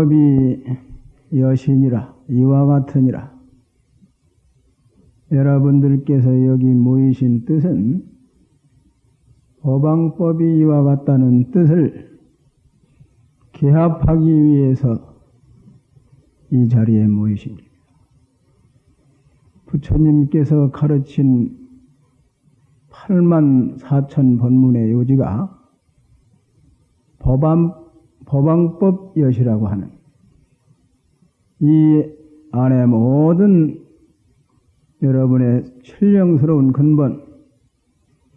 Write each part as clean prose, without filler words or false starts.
법이 여신이라 이와 같으니라. 여러분들께서 여기 모이신 뜻은 법왕법이 이와 같다는 뜻을 개합하기 위해서 이 자리에 모이신 겁니다. 부처님께서 가르친 8만 4천 법문의 요지가 법왕법 여시라고 하는 이 안에 모든 여러분의 신령스러운 근본,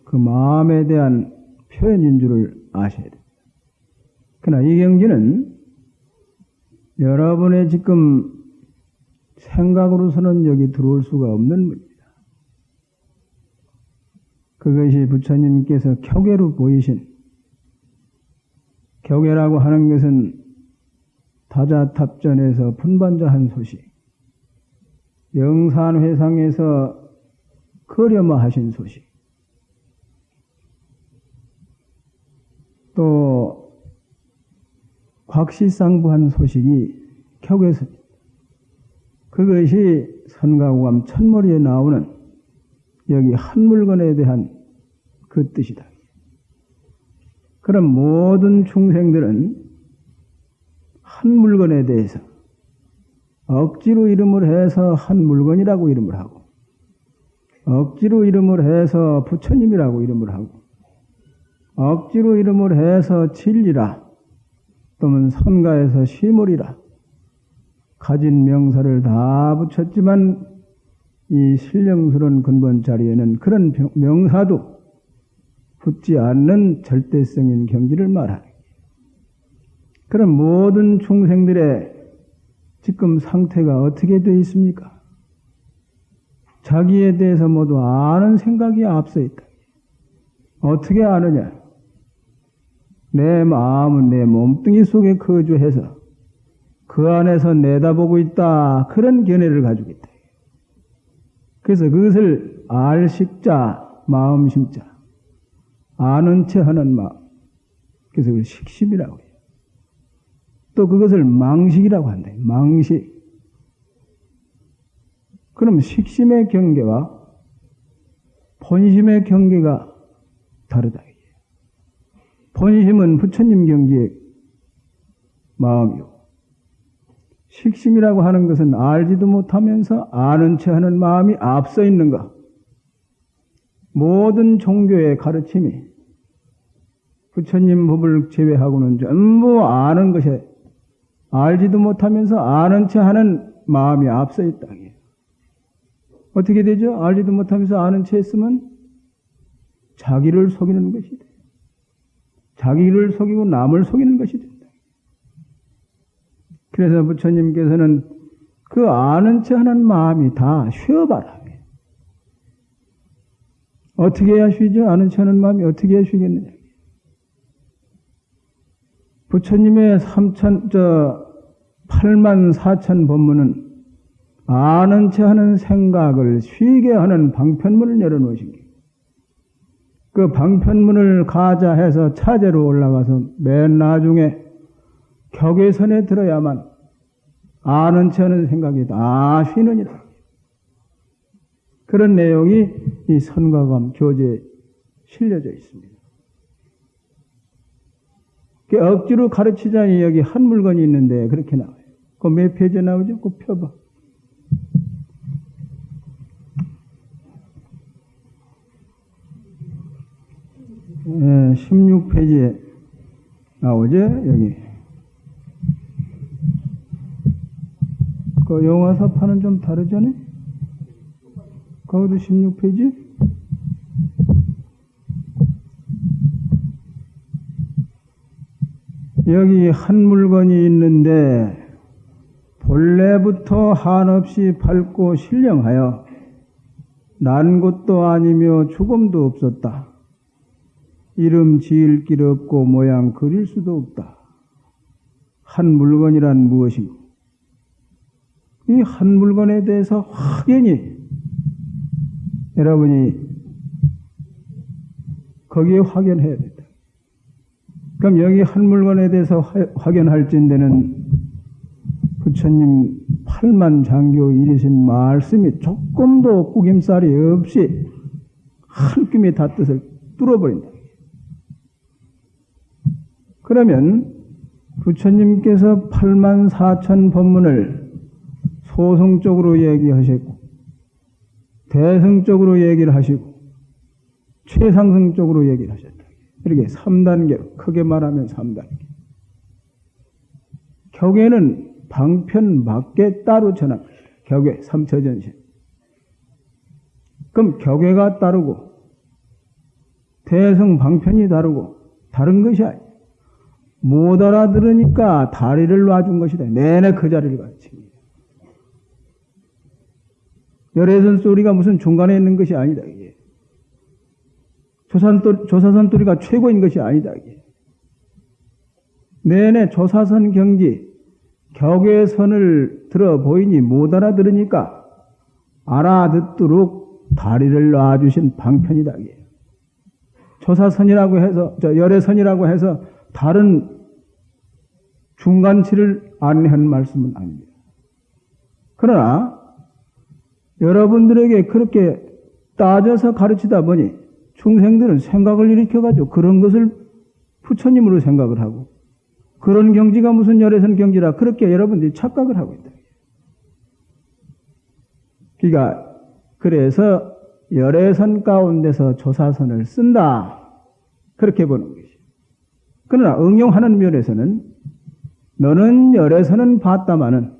그 마음에 대한 표현인 줄을 아셔야 됩니다. 그러나 이 경지는 여러분의 지금 생각으로서는 여기 들어올 수가 없는 문제입니다. 그것이 부처님께서 격외로 보이신, 격외라고 하는 것은 다자탑전에서 분반자한 소식, 영산회상에서 거려마하신 소식, 또 곽시상부한 소식이 격외서입니다. 그것이 선가구감 첫머리에 나오는 여기 한 물건에 대한 그 뜻이다. 그럼 모든 충생들은 한 물건에 대해서 억지로 이름을 해서 한 물건이라고 이름을 하고, 억지로 이름을 해서 부처님이라고 이름을 하고, 억지로 이름을 해서 진리라, 또는 선가에서 시물이라 가진 명사를 다 붙였지만 이 신령스러운 근본 자리에는 그런 명사도 붙지 않는 절대성인 경지를 말하는 거예요. 그럼 모든 중생들의 지금 상태가 어떻게 되어 있습니까? 자기에 대해서 모두 아는 생각이 앞서 있다. 어떻게 아느냐? 내 마음은 내 몸뚱이 속에 거주해서 그 안에서 내다보고 있다. 그런 견해를 가지고 있다. 그래서 그것을 알식자, 마음심자, 아는 체 하는 마음. 그래서 그걸 식심이라고 해요. 또 그것을 망식이라고 한다. 망식. 그럼 식심의 경계와 본심의 경계가 다르다. 본심은 부처님 경지의 마음이요. 식심이라고 하는 것은 알지도 못하면서 아는 체 하는 마음이 앞서 있는 것. 모든 종교의 가르침이 부처님 법을 제외하고는 전부 아는 것에 알지도 못하면서 아는 체 하는 마음이 앞서 있다. 어떻게 되죠? 알지도 못하면서 아는 체 했으면 자기를 속이는 것이 돼. 자기를 속이고 남을 속이는 것이 된다. 그래서 부처님께서는 그 아는 체 하는 마음이 다 쉬어봐라. 어떻게 해야 쉬죠? 아는 체 하는 마음이 어떻게 해야 쉬겠느냐. 부처님의 8만 4천 법문은 아는 체 하는 생각을 쉬게 하는 방편문을 열어놓으신 거예요. 그 방편문을 가자해서 차제로 올라가서 맨 나중에 격외선에 들어야만 아는 체 하는 생각이 다 쉬느니라. 그런 내용이 이 선과감 교재에 실려져 있습니다. 억지로 가르치자니 여기 한 물건이 있는데 그렇게 나와요. 그 몇 페이지에 나오죠? 그 펴봐. 16페이지에 나오죠? 여기. 그 용화사파는 좀 다르잖아요? 거기도 16페이지? 여기 한 물건이 있는데 본래부터 한없이 밝고 신령하여 난 것도 아니며 죽음도 없었다. 이름 지을 길 없고 모양 그릴 수도 없다. 한 물건이란 무엇인가? 이 한 물건에 대해서 확연히 여러분이 거기에 확연해야 된다. 그럼 여기 한 물건에 대해서 확연할진대는 부처님 8만 장교 이르신 말씀이 조금도 꾸김살이 없이 한 뼘에 다 뜻을 뚫어버린다. 그러면 부처님께서 8만 4천 법문을 소승적으로 얘기하셨고 대승적으로 얘기를 하시고 최상승적으로 얘기를 하셨다. 이렇게 3단계로 크게 말하면 3단계. 격외는 방편 맞게 따로 전합니다. 격외 3처전신. 그럼 격외가 따르고 대승 방편이 다르고 다른 것이 아니에요. 못 알아들으니까 다리를 놔준 것이다. 내내 그 자리를 가르칩니다. 열애선 소리가 무슨 중간에 있는 것이 아니다. 이게. 조사선 소리가 최고인 것이 아니다. 이게. 내내 조사선 경지 격외선을 들어 보이니 못 알아들으니까 알아듣도록 다리를 놔주신 방편이다. 이게. 조사선이라고 해서 열애선이라고 해서 다른 중간치를 안내하는 말씀은 아닙니다. 그러나 여러분들에게 그렇게 따져서 가르치다 보니 중생들은 생각을 일으켜가지고 그런 것을 부처님으로 생각을 하고 그런 경지가 무슨 열애선 경지라 그렇게 여러분들이 착각을 하고 있다. 그러니까 그래서 열애선 가운데서 조사선을 쓴다. 그렇게 보는 것이. 그러나 응용하는 면에서는 너는 열애선은 봤다마는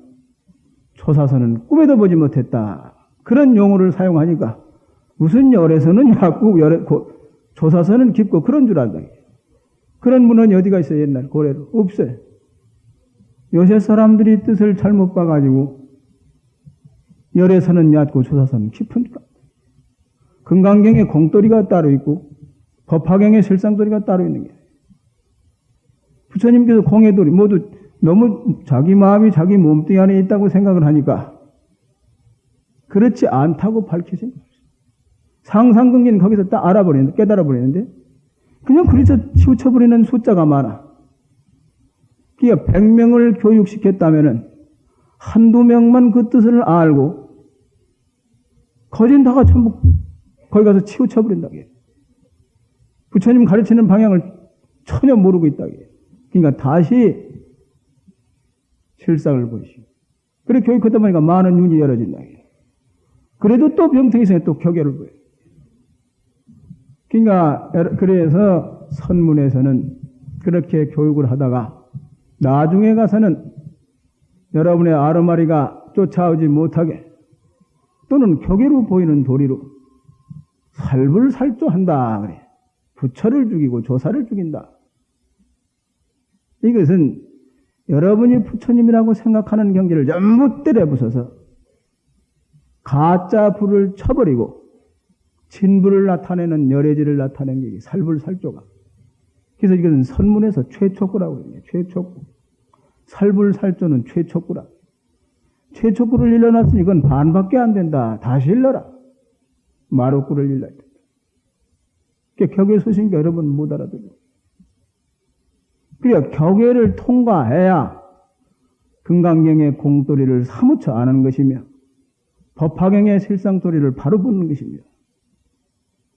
조사선은 꿈에도 보지 못했다. 그런 용어를 사용하니까 무슨 열애선은 얕고 조사선은 깊고 그런 줄 안다. 그런 문헌이 어디가 있어요? 옛날 고래로. 없어요. 요새 사람들이 뜻을 잘못 봐가지고 열애선은 얕고 조사선은 깊은 것. 금강경에 공돌이가 따로 있고 법화경에 실상돌이가 따로 있는 게. 부처님께서 공해돌이 모두 너무 자기 마음이 자기 몸뚱이 안에 있다고 생각을 하니까 그렇지 않다고 밝히신 거예요. 상상근기는 거기서 딱 알아버리는데, 깨달아버리는데 그냥 그래서 치우쳐버리는 숫자가 많아. 그러니까 100명을 교육시켰다면은 한두 명만 그 뜻을 알고 거진 다가 전부 거기 가서 치우쳐버린다. 부처님 가르치는 방향을 전혀 모르고 있다. 그러니까 다시 실상을 보시고. 그래 교육하다 보니까 많은 눈이 열어진다. 그래도 또 병통이 있으면 또 격외를 보여요. 그러니까 그래서 선문에서는 그렇게 교육을 하다가 나중에 가서는 여러분의 아르마리가 쫓아오지 못하게 또는 격외로 보이는 도리로 살불살조한다. 그래. 부처를 죽이고 조사를 죽인다. 이것은 여러분이 부처님이라고 생각하는 경지를 전부 때려 부숴서 가짜 불을 쳐버리고 진불을 나타내는 열애지를 나타내는 게 살불살조가. 그래서 이것은 선문에서 최촉구라고 해요. 최촉구. 살불살조는 최촉구라. 최촉구를 일러놨으니 이건 반밖에 안 된다. 다시 일러라. 마루구를 일러야 된다. 격의 소신이 여러분 못 알아들어요. 그러니까 격의를 통과해야 금강경의 공도리를 사무쳐 아는 것이며 법화경의 실상도리를 바로 보는 것이며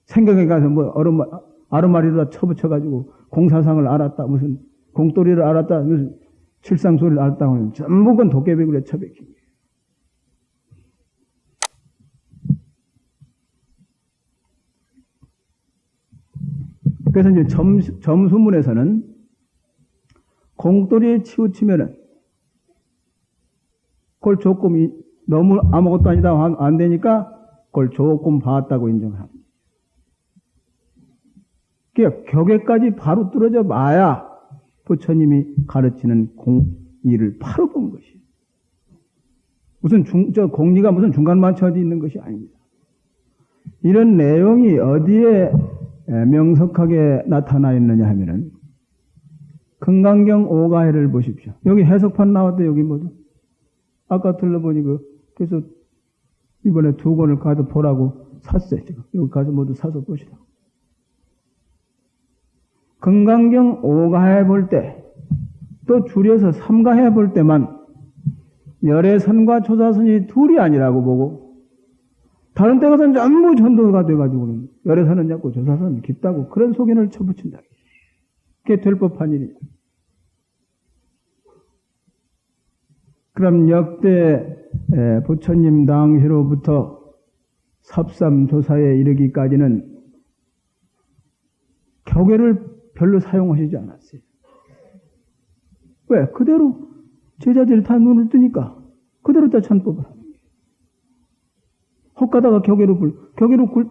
생각에 가서 뭐 아르마리로다 쳐붙여가지고 공사상을 알았다 무슨 공도리를 알았다 무슨 실상소리를 알았다 하면 전부 그건 도깨비굴에 처박힌 거예요. 그래서 이제 점수문에서는 공도리에 치우치면은 그걸 조금 너무 아무것도 아니다 안 되니까 그걸 조금 봤다고 인정합니다. 그러니까 격에까지 바로 뚫어져 봐야 부처님이 가르치는 공의를 바로 본 것이에요. 무슨 공리가 무슨 중간 만치 어디 있는 것이 아닙니다. 이런 내용이 어디에 명석하게 나타나 있느냐 하면은 금강경 오가해를 보십시오. 여기 해석판 나왔대 여기 모두. 아까 들러보니 그래서 이번에 2권을 가서 보라고 샀어요. 지금 여기 가서 모두 사서 보시라고. 금강경 오가해 볼 때 또 줄여서 삼가해 볼 때만 열애선과 조사선이 둘이 아니라고 보고 다른 때 가서는 전부 전도가 돼가지고는 열애선은 잡고 조사선은 깊다고 그런 속인을 쳐붙인다. 그게 될 법한 일이야. 그럼 역대 부처님 당시로부터 삽삼조사에 이르기까지는 격의를 별로 사용하시지 않았어요. 왜? 그대로 제자들이 다 눈을 뜨니까 그대로 다 찬법을 하는 거예요. 헛가다가 격의로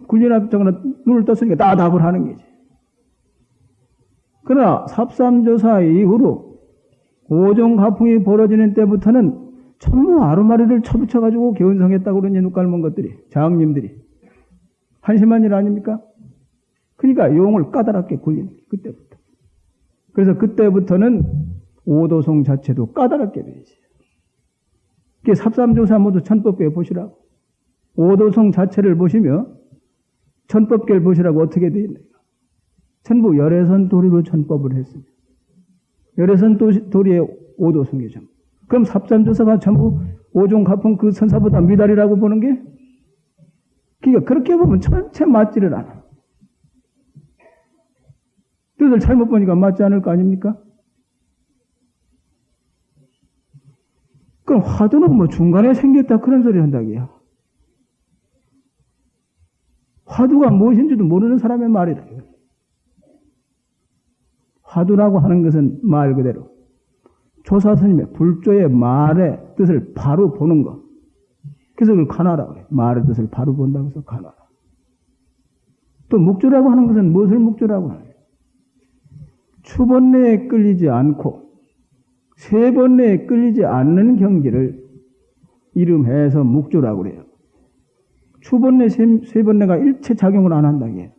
굴려놨다거나 눈을 떴으니까 다 답을 하는 거지. 그러나 삽삼조사 이후로 오종가풍이 벌어지는 때부터는 전부 아르마리를 쳐붙여가지고 개운성했다고 그러는 눈깔먼 것들이, 장님들이. 한심한 일 아닙니까? 그러니까 용을 까다롭게 굴리는 거예요. 그때부터. 그래서 그때부터는 오도송 자체도 까다롭게 되지. 그게 삽삼조사 모두 천법계 보시라고. 오도송 자체를 보시며 천법계를 보시라고 어떻게 되어 있나요? 전부 열애선 도리로 천법을 했습니다. 열애선 도리의 오도송이 전부. 그럼 삽삼조사가 전부 오종가풍 그 선사보다 미달이라고 보는 게? 그러니까 그렇게 보면 전체 맞지를 않아. 뜻을 잘못 보니까 맞지 않을 거 아닙니까? 그럼 화두는 뭐 중간에 생겼다 그런 소리 한다기야. 화두가 무엇인지도 모르는 사람의 말이다. 화두라고 하는 것은 말 그대로 조사스님의 불조의 말의 뜻을 바로 보는 것. 그래서 그걸 가나라고 해요. 말의 뜻을 바로 본다고 해서 가나라. 또 묵조라고 하는 것은 무엇을 묵조라고 하나요? 추번내에 끌리지 않고 세번내에 끌리지 않는 경지를 이름해서 묵조라고 그래요. 추번내, 세번내가 일체 작용을 안 한다고 해요.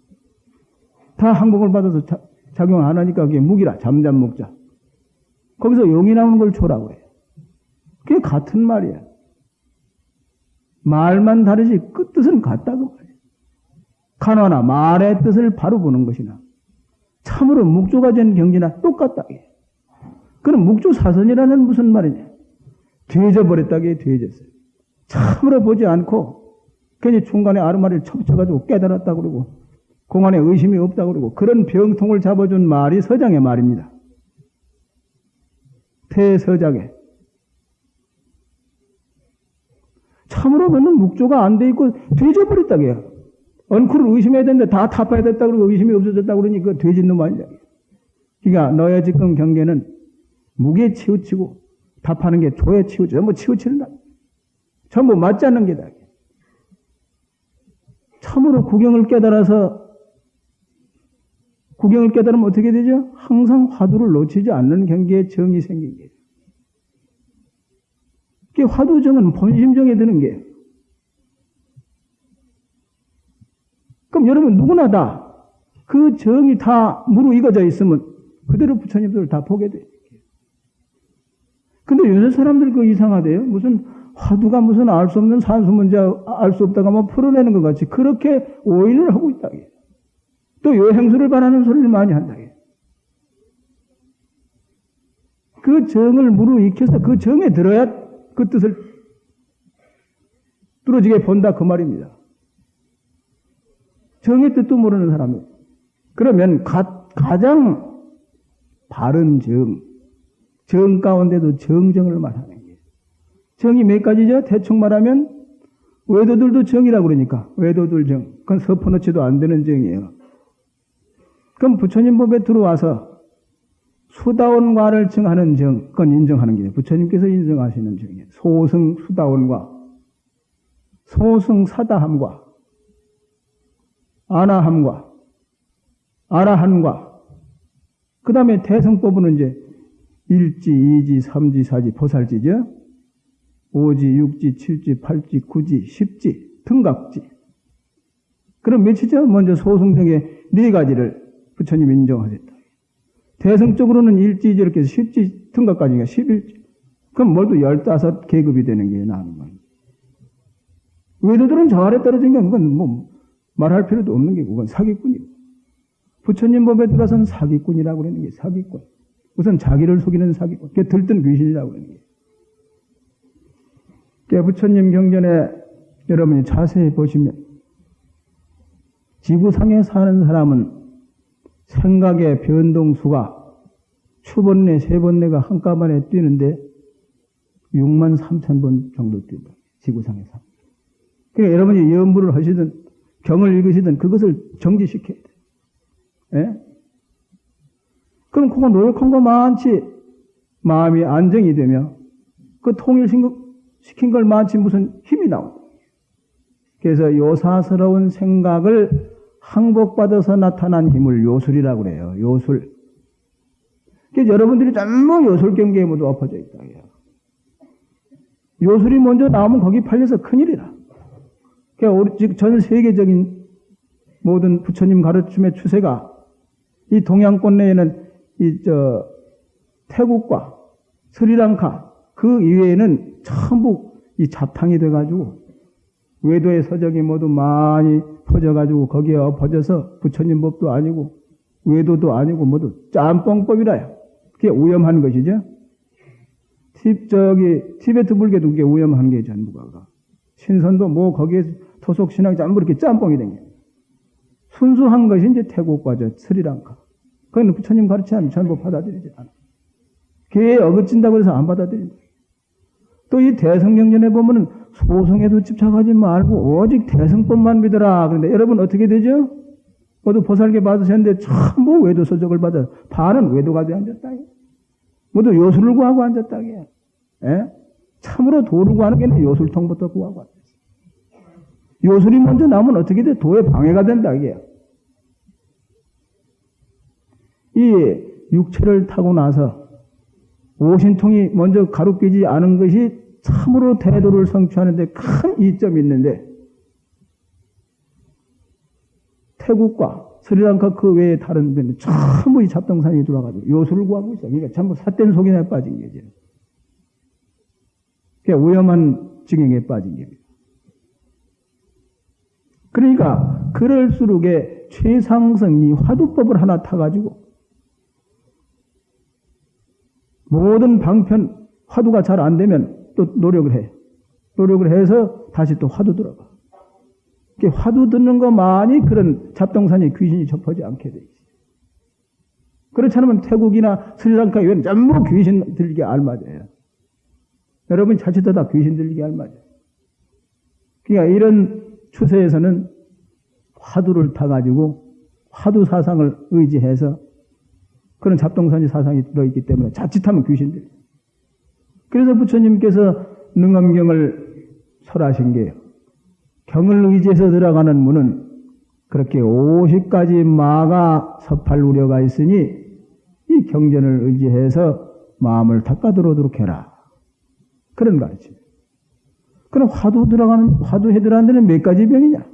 다 항복을 받아서 작용을 안 하니까 그게 묵이라, 잠잠묵자. 거기서 용이 나오는 걸 조라고 해요. 그게 같은 말이야. 말만 다르지 그 뜻은 같다고 말이에요. 간화나 말의 뜻을 바로 보는 것이나 참으로 묵조가 된 경지나 똑같다. 그럼 묵조 사선이라는 무슨 말이냐? 뒤져버렸다기에 뒤졌어요. 참으로 보지 않고 괜히 중간에 아르마리를 쳐붙여가지고 깨달았다고 그러고 공안에 의심이 없다고 그러고 그런 병통을 잡아준 말이 서장의 말입니다. 태서장에. 참으로 너는 묵조가 안 돼 있고 뒤져버렸다고요. 언쿨을 의심해야 되는데 다 타파해야 됐다고 그러고 의심이 없어졌다고 그러니 그거 돼진 놈 아니냐. 그러니까 너의 지금 경계는 무게 치우치고 답하는 게 조에 치우치고 전부 치우치는다. 전부 맞지 않는 게다. 참으로 구경을 깨달으면 어떻게 되죠? 항상 화두를 놓치지 않는 경계에 정이 생긴 거예요. 그게 화두정은 본심정에 드는 게예요. 그럼 그럼 여러분 누구나 다 그 정이 다 무르익어져 있으면 그대로 부처님들을 다 보게 돼요. 근데 요새 사람들 그거 이상하대요. 무슨 화두가 무슨 알 수 없는 산수 문제 알 수 없다가 뭐 풀어내는 것 같이 그렇게 오인을 하고 있다. 또 요행수를 바라는 소리를 많이 한다. 그 정을 무르익혀서 그 정에 들어야 그 뜻을 뚫어지게 본다 그 말입니다. 정의 뜻도 모르는 사람이에요. 그러면 가장 바른 정 가운데도 정정을 말하는 거예요. 정이 몇 가지죠? 대충 말하면 외도들도 정이라고 그러니까 외도들 정. 그건 서퍼놓지도 안 되는 정이에요. 그럼 부처님 법에 들어와서 수다원과를 정하는 정, 그건 인정하는 게 부처님께서 인정하시는 정이에요. 소승 수다원과, 소승 사다함과, 아나함과, 아라한과, 그 다음에 대승법은 이제 일지, 이지, 삼지, 사지, 보살지죠? 오지, 육지, 칠지, 팔지, 구지, 십지, 등각지. 그럼 몇이죠? 먼저 소승정의 네 가지를 부처님이 인정하셨다. 대승적으로는 일지, 저렇게 해서 십지, 등각까지가 11지. 그럼 뭘또 15계급이 되는 게 나는 거예요. 외도들은 저 아래 떨어진 게 그건 뭐 말할 필요도 없는 게 그건 사기꾼이고. 부처님 법에 들어서는 사기꾼이라고 그러는 게 사기꾼. 우선 자기를 속이는 사기꾼. 그게 들뜬 귀신이라고 그러는 게. 그러니까 부처님 경전에 여러분이 자세히 보시면 지구상에 사는 사람은 생각의 변동수가 추번뇌, 세번뇌가 한꺼번에 뛰는데 6만 3천 번 정도 뛴다. 지구상에서. 그러니까 여러분이 연부를 하시든 경을 읽으시든 그것을 정지시켜야 돼. 예? 그럼 그거 노력한 거 많지. 마음이 안정이 되며 그 통일시킨 걸 많지 무슨 힘이 나오고. 그래서 요사스러운 생각을 항복받아서 나타난 힘을 요술이라고 그래요. 요술. 그래서 여러분들이 전부 요술 경계에 모두 엎어져 있다. 요술이 먼저 나오면 거기 팔려서 큰일이라. 그러니까 전 세계적인 모든 부처님 가르침의 추세가 이 동양권 내에는 태국과 스리랑카 그 이외에는 전부 이 잡탕이 돼가지고 외도의 서적이 모두 많이 퍼져가지고 거기에 엎어져서 부처님 법도 아니고 외도도 아니고 모두 짬뽕법이라요. 그게 오염한 것이죠. 티베트 불교도 그게 오염한 게 전부가. 신선도 뭐 거기에 토속 신앙이 전부 이렇게 짬뽕이 된 게. 순수한 것이 이제 태국과 스리랑카. 그건 부처님 가르치면 전부 받아들이지 않아. 걔에 어긋진다고 해서 안 받아들인다. 또 이 대성경전에 보면은 소승에도 집착하지 말고 오직 대성법만 믿어라. 그런데 여러분 어떻게 되죠? 모두 보살계 받으셨는데 전부 외도 서적을 받아. 반은 외도 가지고 앉았다. 모두 요술을 구하고 앉았다. 예? 참으로 도를 구하는 게 요술통부터 구하고 앉았어. 요술이 먼저 나오면 어떻게 돼? 도에 방해가 된다. 이게. 이 육체를 타고 나서 오신통이 먼저 가루끼지 않은 것이 참으로 대도를 성취하는데 큰 이점이 있는데 태국과 스리랑카 그 외에 다른 데는 전부 이 잡동산이 들어와가지고 요술을 구하고 있어. 그러니까 전부 삿된 속인에 빠진 게죠. 그러니까 위험한 지경에 빠진 겁니다. 그러니까 그럴수록에 최상승 이 화두법을 하나 타가지고 모든 방편 화두가 잘 안 되면 또 노력을 해. 노력을 해서 다시 또 화두 들어가. 화두 듣는 것만이 그런 잡동산이 귀신이 접하지 않게 돼 있어요. 그렇지 않으면 태국이나 스리랑카 이외에는 전부 귀신 들리게 알맞아요. 여러분이 자칫하다 귀신 들리게 알맞아요. 그러니까 이런 추세에서는 화두를 타가지고 화두 사상을 의지해서 그런 잡동산이 사상이 들어있기 때문에 자칫하면 귀신들. 그래서 부처님께서 능엄경을 설하신 게요. 경을 의지해서 들어가는 문은 그렇게 50가지 마가 섭할 우려가 있으니 이 경전을 의지해서 마음을 닦아 들어오도록 해라. 그런 가르침. 그럼 화두해 들어가는 데는 몇 가지 병이냐?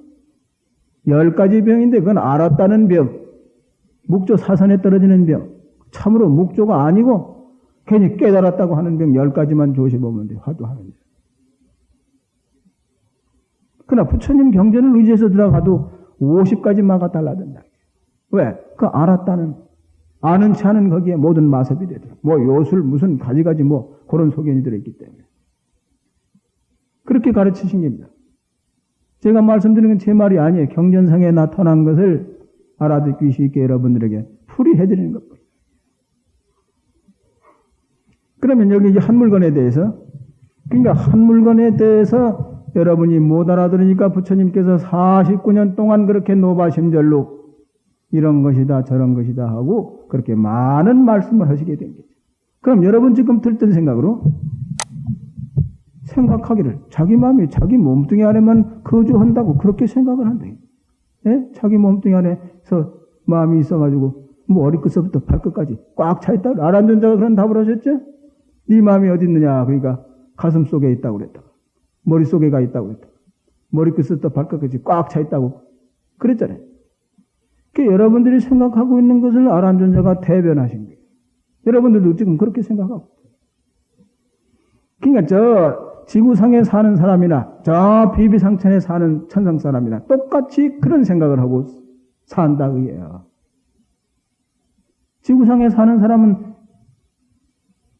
10가지 병인데 그건 알았다는 병, 묵조 사선에 떨어지는 병, 참으로 묵조가 아니고 괜히 깨달았다고 하는 병 10가지만 조심하면 돼. 화두하는 데. 그러나 부처님 경전을 의지해서 들어가도 50가지 마가 달라든다. 왜? 그 알았다는, 아는 체 하는 거기에 모든 마습이 되더라. 뭐 요술 무슨 가지가지 뭐 그런 소견이 들어있기 때문에. 그렇게 가르치신 겁니다. 제가 말씀드리는 건 제 말이 아니에요. 경전상에 나타난 것을 알아듣기 쉽게 여러분들에게 풀이해드리는 겁니다. 그러면 여기 한 물건에 대해서, 그러니까 한 물건에 대해서 여러분이 못 알아들으니까 부처님께서 49년 동안 그렇게 노바심절로 이런 것이다 저런 것이다 하고 그렇게 많은 말씀을 하시게 된 거죠. 그럼 여러분 지금 들던 생각으로 생각하기를 자기 마음이 자기 몸뚱이 안에만 거주한다고 그렇게 생각을 한다. 예? 자기 몸뚱이 안에서 마음이 있어가지고 뭐 머리끝부터 발끝까지 꽉 차 있다고 아란존자가 그런 답을 하셨죠? 네 마음이 어디 있느냐? 그러니까 가슴 속에 있다고 그랬다. 머릿속에가 있다고 그랬다. 머리끝부터 발끝까지 꽉 차 있다고 그랬잖아요. 그러니까 여러분들이 생각하고 있는 것을 아란존자가 대변하신 거예요. 여러분들도 지금 그렇게 생각하고. 그러니까 저 지구상에 사는 사람이나 저 비비상천에 사는 천상 사람이나 똑같이 그런 생각을 하고 산다 그게요. 지구상에 사는 사람은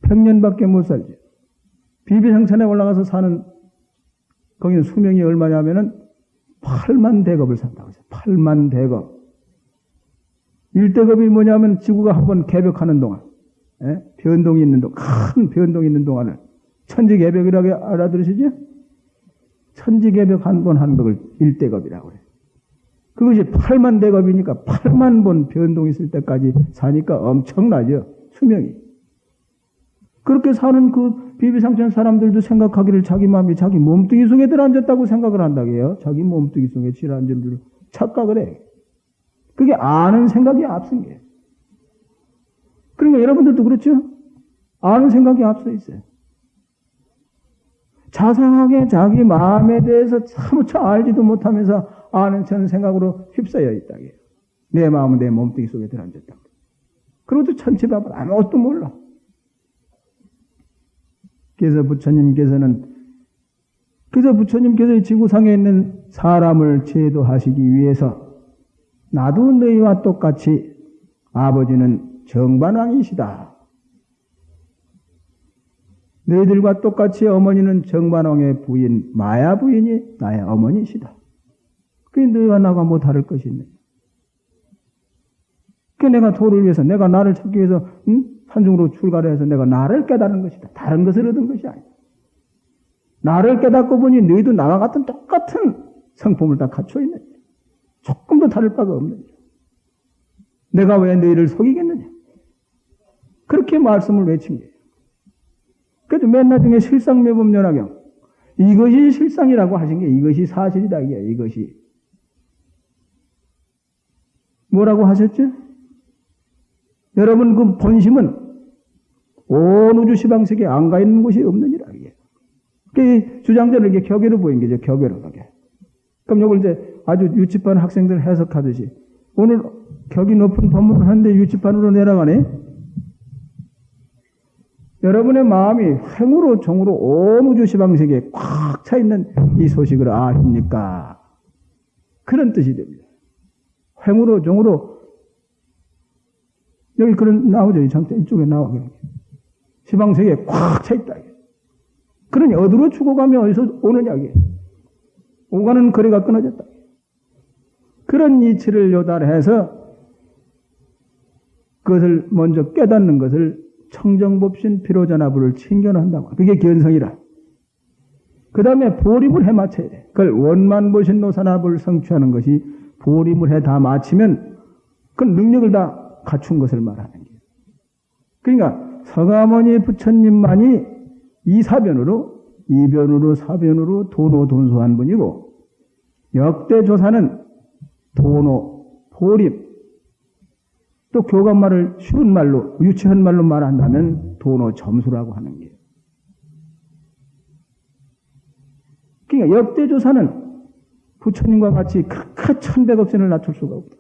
100년밖에 못 살죠. 비비상천에 올라가서 사는 거기는 수명이 얼마냐면은 8만 대겁을 산다고 했어요. 8만 대겁. 1대겁이 뭐냐면 지구가 한번 개벽하는 동안, 예? 변동이 있는 동안, 큰 변동이 있는 동안을 천지개벽이라고 알아들으시죠? 천지개벽 한 번 한 것을 1대겁이라고 해요. 그것이 8만 대겁이니까 8만 번 변동이 있을 때까지 사니까 엄청나죠. 수명이. 그렇게 사는 그 비비상천 사람들도 생각하기를 자기 마음이 자기 몸뚱이 속에 들어앉았다고 생각을 한다고요. 자기 몸뚱이 속에 들어앉은 줄 착각을 해. 그게 아는 생각이 앞선 게요. 그러니까 여러분들도 그렇죠? 아는 생각이 앞서 있어요. 자상하게 자기 마음에 대해서 사무쳐 알지도 못하면서 아는 척 생각으로 휩싸여 있다고요. 내 마음은 내 몸뚱이 속에 들어앉았다고. 그것도 천치밥을 아무것도 몰라. 그래서 부처님께서 지구상에 있는 사람을 제도하시기 위해서 나도 너희와 똑같이 아버지는 정반왕이시다. 너희들과 똑같이 어머니는 정반왕의 부인, 마야 부인이 나의 어머니시다. 그게 너희와 나가 뭐 다를 것이 있느냐. 그 내가 도를 위해서, 내가 나를 찾기 위해서 산중으로 출가를 해서 내가 나를 깨달은 것이다. 다른 것을 얻은 것이 아니다. 나를 깨닫고 보니 너희도 나와 같은 똑같은 성품을 다 갖추어 있느냐. 조금도 다를 바가 없느냐. 내가 왜 너희를 속이겠느냐. 그렇게 말씀을 외친 거예요. 그래서 맨 나중에 실상묘범연화경 이것이 실상이라고 하신 게 이것이 사실이다. 이것이 뭐라고 하셨죠? 여러분 그 본심은 온 우주 시방세계에 안 가 있는 곳이 없느니라. 그 주장자는 이게 격외로 보인 거죠. 격외로 가게. 그럼 이걸 이제 아주 유치반 학생들 해석하듯이 오늘 격이 높은 법문을 하는데 유치반으로 내려가네. 여러분의 마음이 행으로 종으로 온 우주 시방세계에 꽉 차 있는 이 소식을 아십니까? 그런 뜻이 됩니다. 행으로 종으로 여기 그런 나오죠. 이 장대 이쪽에 나와. 시방세계에 꽉 차 있다. 그러니 어디로 죽어가며 어디서 오느냐. 오가는 거리가 끊어졌다. 그런 이치를 요달해서 그것을 먼저 깨닫는 것을 청정법신 피로전화부를 친견한다고. 그게 견성이라. 그 다음에 보림을 해 맞춰야 돼. 그걸 원만보신 노산합을 성취하는 것이 보림을 해 다 마치면 그 능력을 다 갖춘 것을 말하는 거예요. 그러니까 서가모니 부처님만이 이사변으로, 이변으로, 사변으로 도노돈소한 분이고 역대 조사는 도노, 보림, 또 교감말을 쉬운 말로, 유치한 말로 말한다면 도노 점수라고 하는 거예요. 그러니까 역대 조사는 부처님과 같이 그렇게 천백억신을 낮출 수가 없다.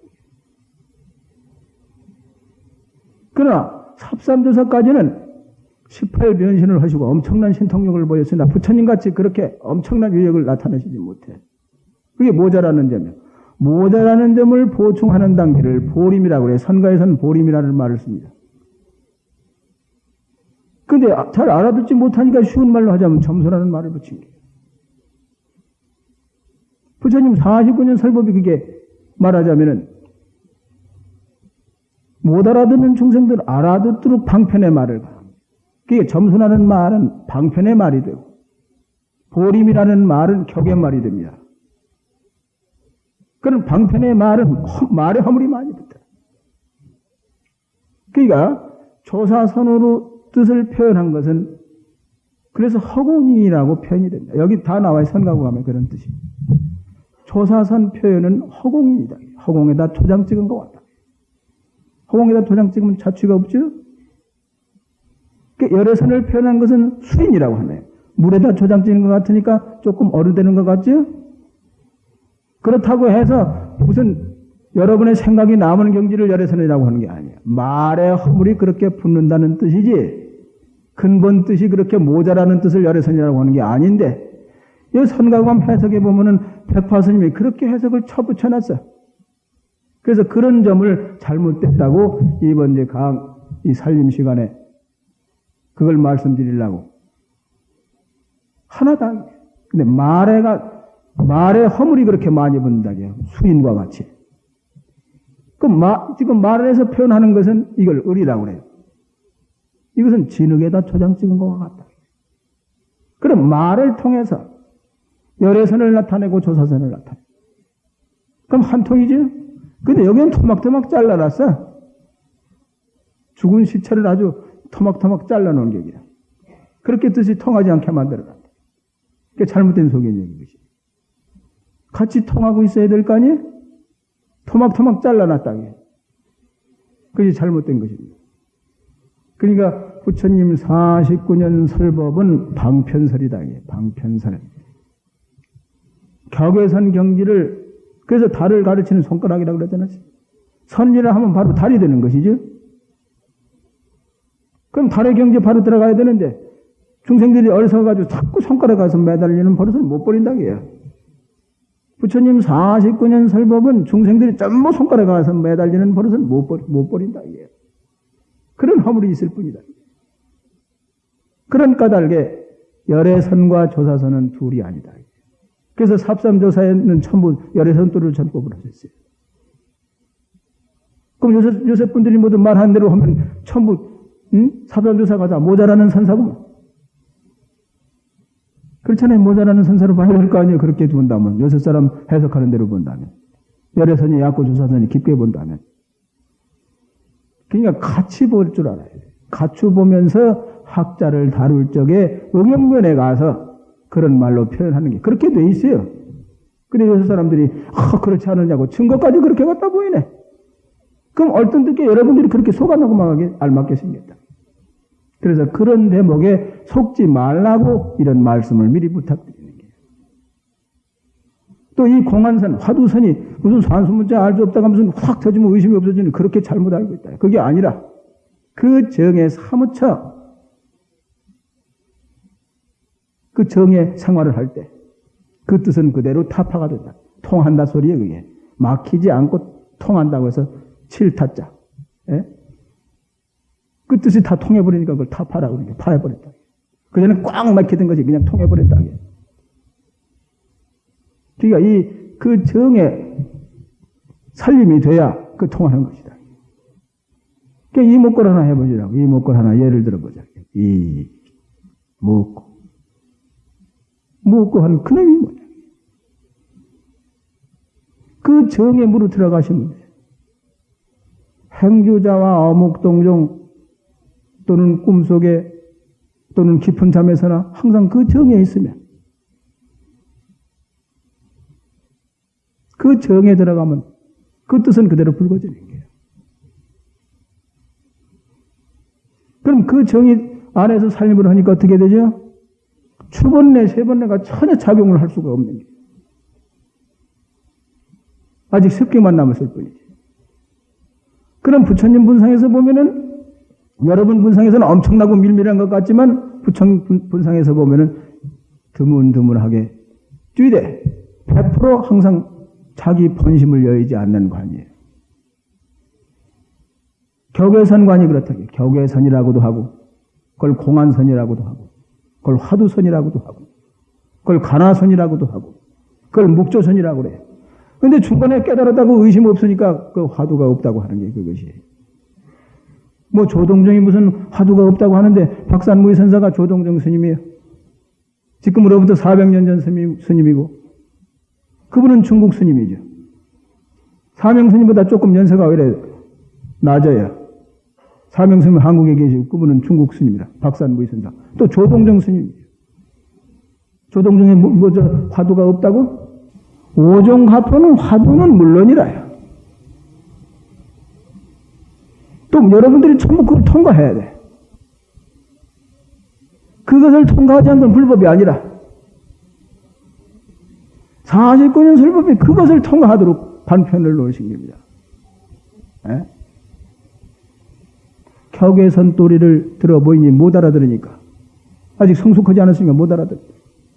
그러나 삽삼조사까지는 18변신을 하시고 엄청난 신통력을 보였으나 부처님같이 그렇게 엄청난 위력을 나타내시지 못해. 그게 모자라는 점이에요. 모자라는 점을 보충하는 단계를 보림이라고 해요. 선가에서는 보림이라는 말을 씁니다. 근데 잘 알아듣지 못하니까 쉬운 말로 하자면 점수라는 말을 붙인 거예요. 부처님 49년 설법이 그게 말하자면은 못 알아듣는 중생들 알아듣도록 방편의 말을 가. 그게 점수라는 말은 방편의 말이 되고 보림이라는 말은 격의 말이 됩니다. 그런 방편의 말은 말에 허물이 많이 붙어요. 그러니까 조사선으로 뜻을 표현한 것은 그래서 허공이라고 표현이 됩니다. 여기 다 나와요. 선가구 가면 그런 뜻이. 조사선 표현은 허공이다. 허공에다 도장 찍은 것 같다. 허공에다 도장 찍으면 자취가 없죠? 열애선을 표현한 것은 수인이라고 하네요. 물에다 도장 찍는 것 같으니까 조금 어른되는 것 같죠? 그렇다고 해서 무슨 여러분의 생각이 남은 경지를 열애선이라고 하는 게 아니에요. 말에 허물이 그렇게 붙는다는 뜻이지 근본 뜻이 그렇게 모자라는 뜻을 열애선이라고 하는 게 아닌데 이 선가감 해석에 보면은 백파스님이 그렇게 해석을 쳐붙여놨어요. 그래서 그런 점을 잘못됐다고 이번 이제 이 살림 시간에 그걸 말씀드리려고 하나다. 근데 말에 허물이 그렇게 많이 붙는다고요. 수인과 같이. 그럼 지금 말을 해서 표현하는 것은 이걸 을이라고 그래요. 이것은 진흙에다 초장 찍은 것과 같다. 그럼 말을 통해서 열애선을 나타내고 조사선을 나타내. 그럼 한 통이죠? 근데 여기는 토막토막 잘라놨어. 죽은 시체를 아주 토막토막 잘라놓은 격이라. 그렇게 뜻이 통하지 않게 만들어놨다. 그게 잘못된 소견이에요. 같이 통하고 있어야 될 거 아니에요? 토막토막 잘라놨다. 그게 잘못된 것입니다. 그러니까 부처님 49년 설법은 방편설이다. 방편설. 격외선 경지를 그래서 달을 가르치는 손가락이라고 그러잖아요. 선이라 하면 바로 달이 되는 것이죠. 그럼 달의 경지에 바로 들어가야 되는데 중생들이 어리석어가지고 자꾸 손가락 가서 매달리는 버릇을 못 버린다고 해요. 부처님 49년 설법은 중생들이 전부 손가락 가서 매달리는 버릇을 못 버린다고 해요. 그런 허물이 있을 뿐이다. 그런 까닭에 열애선과 조사선은 둘이 아니다. 그래서 삽삼조사에는 전부 열애선도를 전법을 하셨어요. 그럼 요새 분들이 모두 말한 대로 하면 전부 삽삼조사가 다 모자라는 선사구만. 그렇잖아요. 모자라는 선사로 봐야 될 거 아니에요. 그렇게 본다면. 요새 사람 해석하는 대로 본다면. 열애선이 얕고 조사선이 깊게 본다면. 그러니까 같이 볼 줄 알아야 돼요. 같이 보면서 학자를 다룰 적에 응용면에 가서 그런 말로 표현하는 게 그렇게 돼 있어요. 근데 요새 사람들이 그렇지 않느냐고 증거까지 그렇게 갖다 보이네. 그럼 얼뜬듣게 여러분들이 그렇게 속아나고만 알맞게 생겼다. 그래서 그런 대목에 속지 말라고 이런 말씀을 미리 부탁드리는 거예요. 또 이 공안선, 화두선이 무슨 산수문자 알 수 없다가 무슨 확 터지면 의심이 없어지는 그렇게 잘못 알고 있다. 그게 아니라 그 정에 사무쳐 그 정의 생활을 할 때 그 뜻은 그대로 타파가 된다. 통한다 소리에 그게. 막히지 않고 통한다고 해서 칠타자. 예? 그 뜻이 다 통해버리니까 그걸 타파라고 그러니까 파해버렸다. 그전에 꽉 막히던 것이 그냥 통해버렸다. 그러니까 그 정에 살림이 돼야 그 통하는 것이다. 그러니까 이목걸 하나 해보시라고. 이목걸 하나 예를 들어보자. 묵고 한 그놈이 뭐냐. 그 정에 물어 들어가시면 돼요. 행주자와 어묵동종 또는 꿈속에 또는 깊은 잠에서나 항상 그 정에 있으면 그 정에 들어가면 그 뜻은 그대로 불거지는 거예요. 그럼 그 정이 안에서 살림을 하니까 어떻게 되죠? 두 번내, 세 번내가 전혀 작용을 할 수가 없는 거예요. 아직 습격만 남았을 뿐이지. 그럼 부처님 분상에서 보면은 여러분 분상에서는 엄청나고 밀밀한 것 같지만 부처님 분상에서 보면은 드문드문하게 쥐대 100% 항상 자기 본심을 여의지 않는 관이에요. 격외선관이 그렇다고요. 격외선이라고도 하고 그걸 공안선이라고도 하고 그걸 화두선이라고도 하고 그걸 간화선이라고도 하고 그걸 묵조선이라고 그래요. 그런데 중간에 깨달았다고 의심 없으니까 그 화두가 없다고 하는 게 그것이에요. 뭐 조동정이 무슨 화두가 없다고 하는데 박산무의 선사가 조동정 스님이에요. 지금으로부터 400년 전 스님이고 그분은 중국 스님이죠. 사명 스님보다 조금 연세가 오히려 낮아요. 사명 스님은 한국에 계시고 그분은 중국 스님이라 박산무의 선사. 또 조동정 스님이죠. 조동정에 화두가 없다고? 오종가포는 화두는 물론이라요. 또 여러분들이 전부 그걸 통과해야 돼. 그것을 통과하지 않는 건 불법이 아니라 49년 설법이 그것을 통과하도록 반편을 놓으신 겁니다. 격외선 또리를 들어보이니 못 알아들으니까 아직 성숙하지 않았으니까 못 알아들어.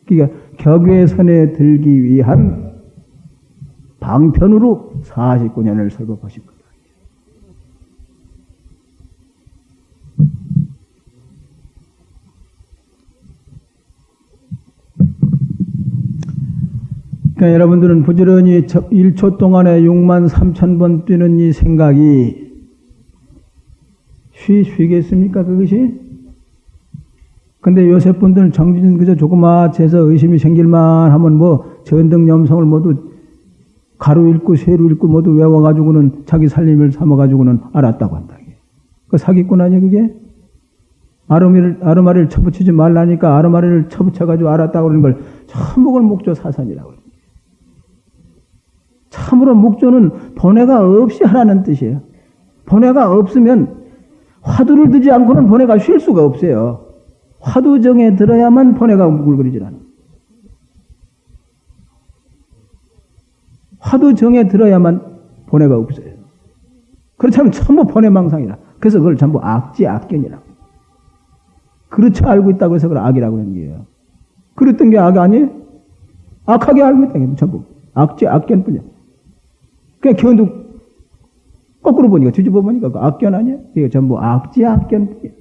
그러니까 격외선에 들기 위한 방편으로 49년을 설법하신 겁니다. 그러니까 여러분들은 부지런히 1초 동안에 6만 3천 번 뛰는 이 생각이 쉬겠습니까 그것이? 근데 요새 분들은 정진 그저 조그마해서 의심이 생길만 하면 뭐 전등염성을 모두 가루 읽고 세루 읽고 모두 외워가지고는 자기 살림을 삼아가지고는 알았다고 한다. 그 사기꾼 아니야 그게? 아르마리를 쳐붙이지 말라니까 아르마리를 쳐붙여가지고 알았다고 그러는 걸 참목을 목조 사산이라고 그래요. 참으로 목조는 번뇌가 없이 하라는 뜻이에요. 번뇌가 없으면 화두를 두지 않고는 번뇌가 쉴 수가 없어요. 화두정에 들어야만 번뇌가 뭉글거리질 않아. 화두정에 들어야만 번뇌가 없어요. 그렇다면 전부 번뇌망상이라. 그래서 그걸 전부 악지 악견이라고. 그렇지 알고 있다고 해서 그걸 악이라고 하는 거예요. 그랬던 게 악 아니에요? 악하게 알고 있다는 게 전부 악지 악견뿐이야. 그냥 견도 거꾸로 보니까 뒤집어 보니까 그 악견 아니야? 이게 전부 악지 악견뿐이야.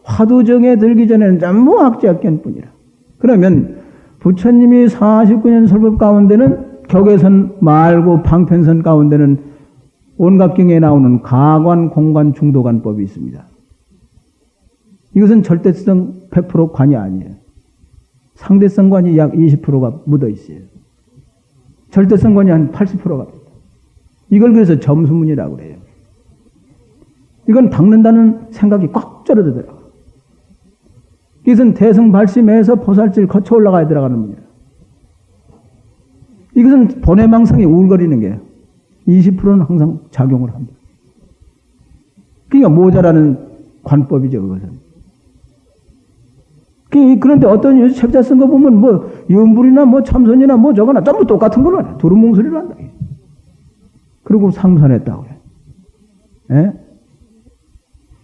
화두정에 들기 전에는 전부 악지 악견뿐이라. 그러면 부처님이 49년 설법 가운데는 격외선 말고 방편선 가운데는 온갖경에 나오는 가관, 공관, 중도관법이 있습니다. 이것은 절대성 100% 관이 아니에요. 상대성관이 약 20%가 묻어 있어요. 절대성관이 한 80%가 됩니다. 이걸 그래서 점수문이라고 그래요. 이건 닦는다는 생각이 꽉 절어들어요. 이것은 대성발심에서 보살질 거쳐 올라가야 들어가는 문이에요. 이것은 번뇌망상이 우울거리는 게요. 20%는 항상 작용을 합니다. 그러니까 모자라는 관법이죠, 그것은. 그런데 어떤 요새 책자 쓴 거 보면 뭐 염불이나 뭐 참선이나 뭐 저거나 전부 똑같은 걸로 하네. 두루뭉술이로 한다. 그리고 상선했다고 해. 예?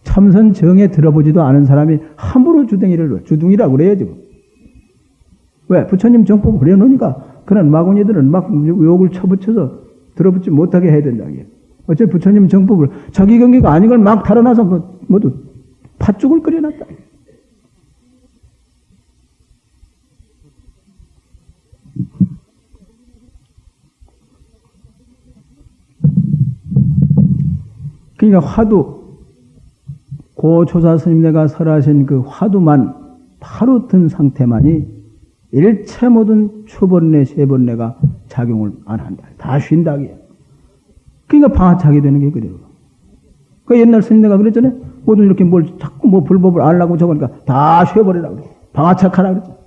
참선 정에 들어보지도 않은 사람이 함부로 주둥이라고 그래야지. 왜? 부처님 정법 그려놓으니까 그런 마구니들은 막 욕을 쳐붙여서 들어붙지 못하게 해야 된다. 어차피 부처님 정법을 자기 경계가 아닌 걸 막 달아놔서 모두 팥죽을 끓여놨다. 그러니까 화두, 고조사 스님네가 설하신 그 화두만 바로 든 상태만이 일체 모든 초번뇌, 세번뇌가 작용을 안 한다. 다 쉰다. 그러니까 방아차게 되는 게 그래요. 그 옛날 스님네가 그랬잖아요. 모두 이렇게 뭘 자꾸 뭐 불법을 알라고 저거니까 다 쉬어버리라고 그래. 방아착하라 그랬죠.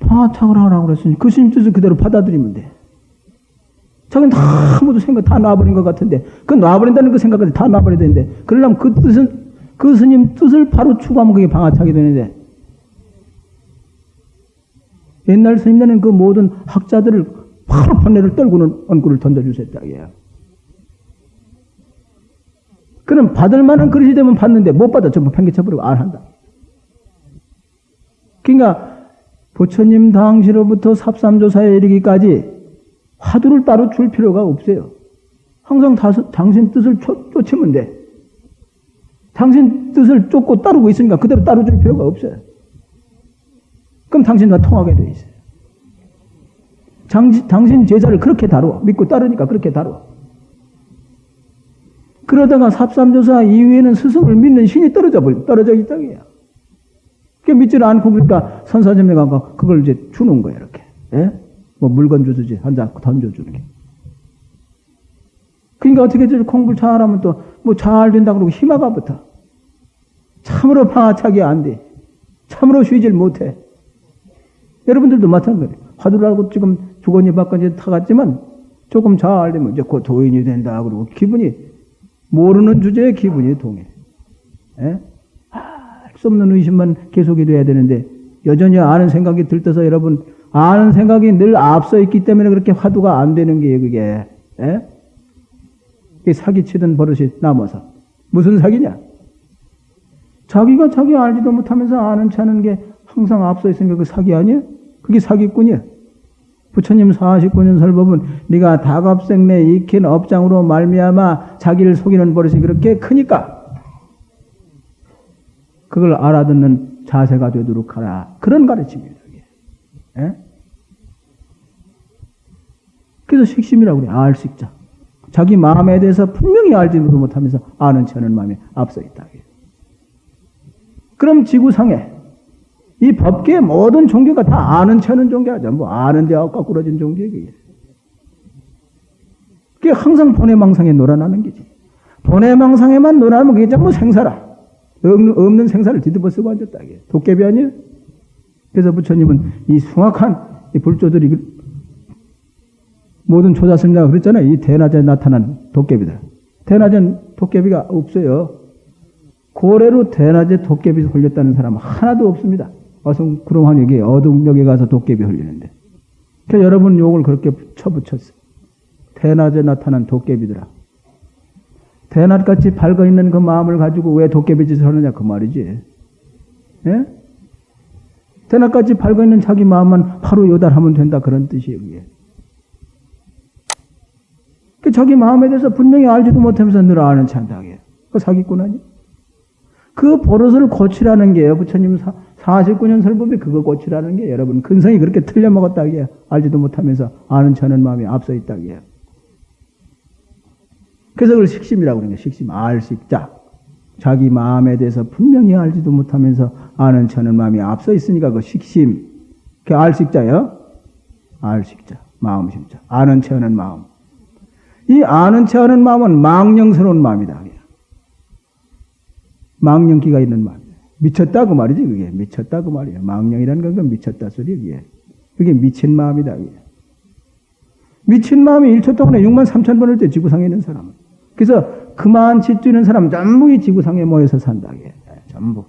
방아착을 하라고 그랬으니 그 스님 뜻을 그대로 받아들이면 돼. 자기는 다 모두 생각 다 놔버린 것 같은데 그 놔버린다는 그 생각까지 다 놔버려야 되는데 그러려면 그 뜻은 그 스님 뜻을 바로 추구하면 그게 방아착이 되는데 옛날 스님들은 그 모든 학자들을 바로 번뇌를 떨구는 언구를 던져주셨다. 그럼 받을 만한 그릇이 되면 받는데 못 받아 전부 팽개쳐버리고 안 한다. 그러니까 부처님 당시로부터 삽삼조사에 이르기까지 화두를 따로 줄 필요가 없어요. 항상 당신 뜻을 쫓으면 돼. 당신 뜻을 쫓고 따르고 있으니까 그대로 따로 줄 필요가 없어요. 그럼 당신과 통하게 돼 있어요. 당신 제자를 그렇게 다루어. 믿고 따르니까 그렇게 다루어. 그러다가 삽삼조사 이후에는 스승을 믿는 신이 떨어져 있다고요. 그 믿지를 않고 그러니까 선사점에 가서 그걸 이제 주는 거예요, 이렇게. 예? 뭐 물건 주듯이 한잔 던져주는 게. 그러니까 어떻게 공부를 잘하면 또 뭐 잘 된다 그러고 희마가 붙어. 참으로 방아차기 안 돼. 참으로 쉬질 못해. 여러분들도 마찬가지예요. 화두를 알고 지금 주거니 받거니 타갔지만 조금 잘 되면 이제 곧 도인이 된다 그러고 기분이 모르는 주제에 기분이 동해. 알 수 없는 의심만 계속이 돼야 되는데 여전히 아는 생각이 들떠서 여러분 아는 생각이 늘 앞서 있기 때문에 그렇게 화두가 안 되는 게 그게. 그게 사기치던 버릇이 남아서. 무슨 사기냐? 자기가 자기 알지도 못하면서 아는 체 하는 게 항상 앞서 있으니까 그 사기 아니야? 그게 사기꾼이야. 부처님 49년 설법은 네가 다갑생내 익힌 업장으로 말미암아 자기를 속이는 버릇이 그렇게 크니까 그걸 알아듣는 자세가 되도록 하라. 그런 가르침이에요. 그래서 식심이라고 그래. 알식자. 자기 마음에 대해서 분명히 알지도 못하면서 아는 체 하는 마음이 앞서 있다. 그럼 지구상에 이 법계의 모든 종교가 다 아는 체 하는 종교야. 전부 아는 데하고 거꾸러진 종교예요. 그게 항상 본해망상에 놀아나는 거지. 본해망상에만 놀아나면 그게 전부 생사라. 없는 생사를 뒤집어 쓰고 앉았다. 도깨비 아니에요? 그래서 부처님은 이 숭악한 이 불조들이 모든 조자스님가 그랬잖아요. 이 대낮에 나타난 도깨비들. 대낮엔 도깨비가 없어요. 고래로 대낮에 도깨비 홀렸다는 사람은 하나도 없습니다. 어성구름한 여기 어둠역에 가서 도깨비 홀리는데. 그래서 여러분 욕을 그렇게 쳐붙였어요. 대낮에 나타난 도깨비들아. 대낮같이 밝아있는 그 마음을 가지고 왜 도깨비 짓을 하느냐 그 말이지. 예? 대낮같이 밝아있는 자기 마음만 바로 요달하면 된다 그런 뜻이에요. 그게. 그 자기 마음에 대해서 분명히 알지도 못하면서 늘 아는 체 한다. 그 사기꾼 아니야? 그 버릇을 고치라는 게요. 부처님 49년 설법이 그거 고치라는 게 여러분 근성이 그렇게 틀려먹었다기에 알지도 못하면서 아는 체 하는 마음이 앞서 있다기에. 그래서 그걸 식심이라고 그러는 거예요. 식심, 알식자. 자기 마음에 대해서 분명히 알지도 못하면서 아는 체 하는 마음이 앞서 있으니까 그 식심. 그 알식자예요. 알식자. 마음심자. 아는 체 하는 마음. 이 아는 체 하는 마음은 망령스러운 마음이다. 망령기가 있는 마음이에요. 미쳤다 그 말이지 그게. 미쳤다 그 말이에요. 망령이라는 건 미쳤다 소리 그게. 그게 미친 마음이다. 그게. 미친 마음이 1초 동안에 6만 3천 번을 때 지구상에 있는 사람은. 그래서 그만 짓주는 사람 전부 이 지구상에 모여서 산다. 그게. 전부.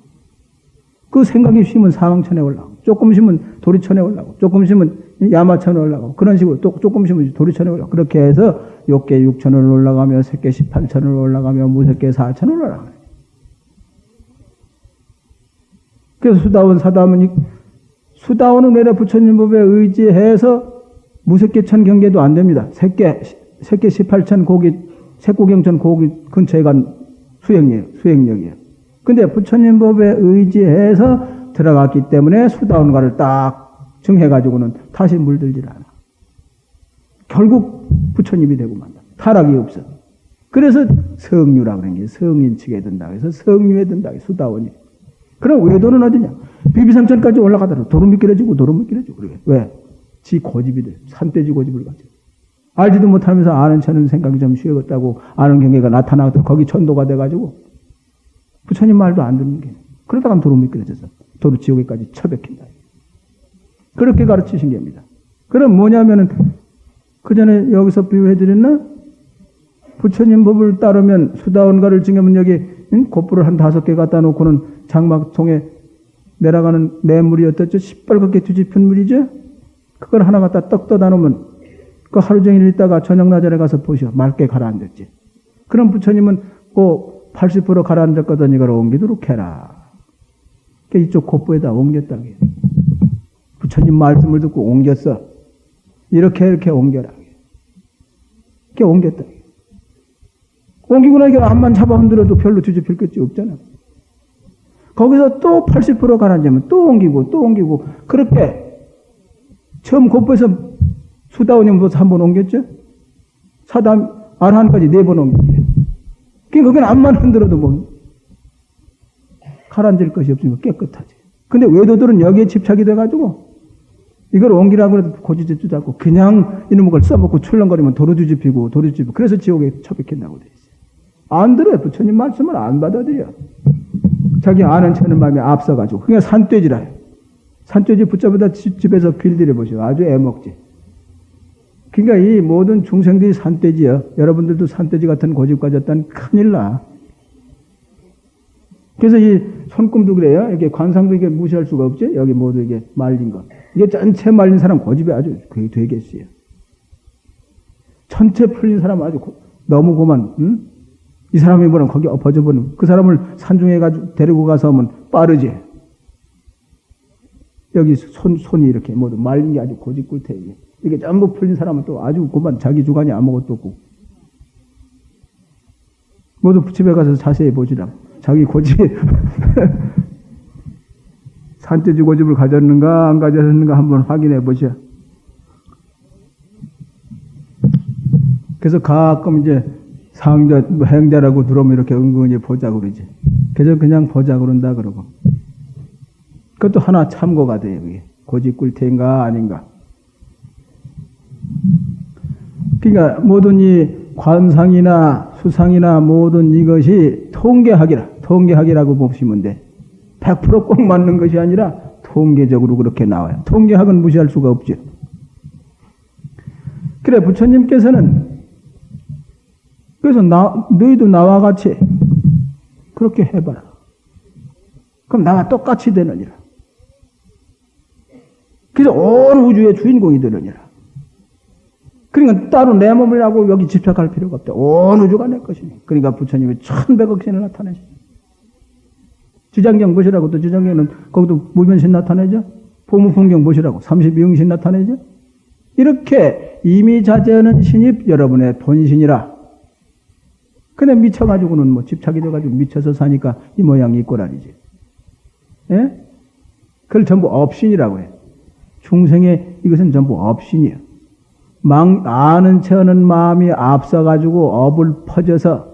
그 생각이 쉬면 사망천에 올라가고 조금 쉬면 도리천에 올라가고 조금 쉬면 야마천에 올라가고 그런 식으로 또 조금 쉬면 도리천에 올라가고 그렇게 해서 욕계 6천을 올라가며 색계 18천을 올라가며 무색계 4천을 올라가요. 그래서 수다원은 외래 부처님 법에 의지해서 무색계천 경계도 안 됩니다. 색계 18천 고기, 색고경천 고기 근처에 간 수행력이에요. 근데 부처님 법에 의지해서 들어갔기 때문에 수다원가를 딱 정해가지고는 다시 물들질 않아. 결국 부처님이 되고 만다. 타락이 없어. 그래서 성류라고 하는 게 성인 측에 든다. 그래서 성류에 든다. 수다원이. 그럼 외도는 어디냐? 비비상천까지 올라가더라도 도로 미끄러지고 그러게. 왜? 지 고집이들. 산돼지 고집을 가지고. 알지도 못하면서 아는 척는 생각이 좀 쉬었다고 아는 경계가 나타나서 거기 천도가 돼가지고 부처님 말도 안 듣는 게. 그러다가 도로 미끄러져서 도로 지옥에까지 처박힌다. 그렇게 가르치신 겁니다. 그럼 뭐냐면은 그 전에 여기서 비유해드렸나? 부처님 법을 따르면 수다원가를 증하면 여기 곱불을 한 5개 갖다 놓고는 장막통에 내려가는 뇌물이 어떻죠? 시뻘겋게 뒤집힌 물이죠? 그걸 하나 갖다 떡 떠다 놓으면 그 하루 종일 있다가 저녁 나절에 가서 보셔. 맑게 가라앉았지. 그럼 부처님은 꼭 80% 가라앉았거든 이걸 옮기도록 해라. 이쪽 콧부에다 옮겼다고 해요. 부처님 말씀을 듣고 옮겼어. 이렇게 옮겨라. 이렇게 옮겼다. 옮기고 나니까 앞만 잡아 흔들어도 별로 뒤집힐 것이 없잖아. 거기서 또 80% 가라앉으면 또 옮기고 그렇게 처음 콧부에서 수다오님부터 한 번 옮겼죠? 사담 아라한까지 4번 옮겼죠. 그러니까 거기는 앞만 흔들어도 뭐 가라앉을 것이 없으니까 깨끗하지. 근데 외도들은 여기에 집착이 돼가지고 이걸 옮기라고 해도 고지짓지도 않고 그냥 이놈의 걸 써먹고 출렁거리면 도로 뒤집히고 그래서 지옥에 처박힌다고 돼 있어요. 안 들어요. 부처님 말씀을 안 받아들여. 자기 아는 체는 마음에 앞서가지고 그냥 산돼지라. 산돼지 붙잡아다 집에서 길들여 보시오. 아주 애먹지. 그러니까 이 모든 중생들이 산돼지야. 여러분들도 산돼지 같은 고집 가졌다는 큰일 나. 그래서 이 손금도 그래요. 이렇게 관상도 이게 무시할 수가 없지. 여기 모두 이게 말린 거. 이게 전체 말린 사람 고집이 아주 되겠어요. 전체 풀린 사람 아주 너무 고만. 응? 이 사람이 뭐는 거기 엎어져 버리면 그 사람을 산중에 가지고 데리고 가서 하면 빠르지. 여기 손이 이렇게 모두 말린 게 아주 고집꿀태. 이게 전부 풀린 사람은 또 아주 고만 자기 주관이 아무것도 없고. 모두 집에 가서 자세히 보시라. 자기 고집. 산돼지 고집을 가졌는가 안 가졌는가 한번 확인해 보셔. 그래서 가끔 이제 상자, 행자라고 들어오면 이렇게 은근히 보자고 그러지. 그래서 그냥 보자고 그런다 그러고. 그것도 하나 참고가 돼요. 그게. 고집꿀태인가 아닌가. 그러니까 모든 이 관상이나 수상이나 모든 이것이 통계학이라고 보시면 돼. 100%꼭 맞는 것이 아니라 통계적으로 그렇게 나와요. 통계학은 무시할 수가 없죠. 그래 부처님께서는 그래서 너희도 나와 같이 그렇게 해봐라. 그럼 나와 똑같이 되느니라. 그래서 온 우주의 주인공이 되느니라. 그러니까 따로 내 몸이라고 여기 집착할 필요가 없다. 온 우주가 내 것이니. 그러니까 부처님이 1100억신을 나타내죠. 지장경 보시라고 또 지장경은 거기도 무변신 나타내죠. 보무풍경 보시라고 32응신 나타내죠. 이렇게 이미 자제하는 신이 여러분의 본신이라. 근데 미쳐가지고는 뭐 집착이 돼가지고 미쳐서 사니까 이 모양이 있고 라니지. 예? 그걸 전부 업신이라고 해. 중생의 이것은 전부 업신이야. 아는 체 하는 마음이 앞서가지고 업을 퍼져서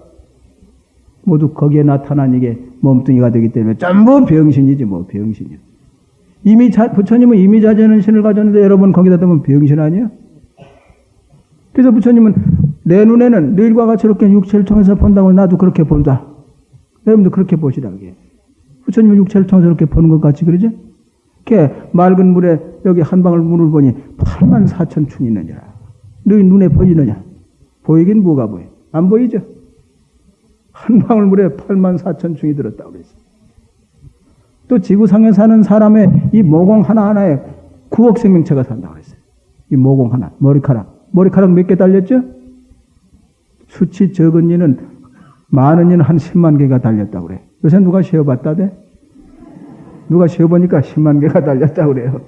모두 거기에 나타난 이게 몸뚱이가 되기 때문에 전부 병신이지 뭐 병신이야. 부처님은 이미 자제하는 신을 가졌는데 여러분 거기다 대면 병신 아니야? 그래서 부처님은 내 눈에는 너희과 같이 이렇게 육체를 통해서 본다고 나도 그렇게 본다. 여러분도 그렇게 보시라. 부처님은 육체를 통해서 이렇게 보는 것 같이 그러죠? 이렇게 맑은 물에 여기 한 방울 물을 보니 84,000춘이 있느니라. 너희 눈에 보이느냐? 보이긴 뭐가 보여? 안 보이죠? 한 방울 물에 84,000춘이 들었다고 그랬어요. 또 지구상에 사는 사람의 이 모공 하나하나에 9억 생명체가 산다고 그랬어요. 이 모공 하나, 머리카락 몇 개 달렸죠? 수치 적은 이는 많은 이는 한 10만 개가 달렸다고 그래. 요새 누가 쉬어봤다대? 누가 쉬어보니까 10만 개가 달렸다고 그래요.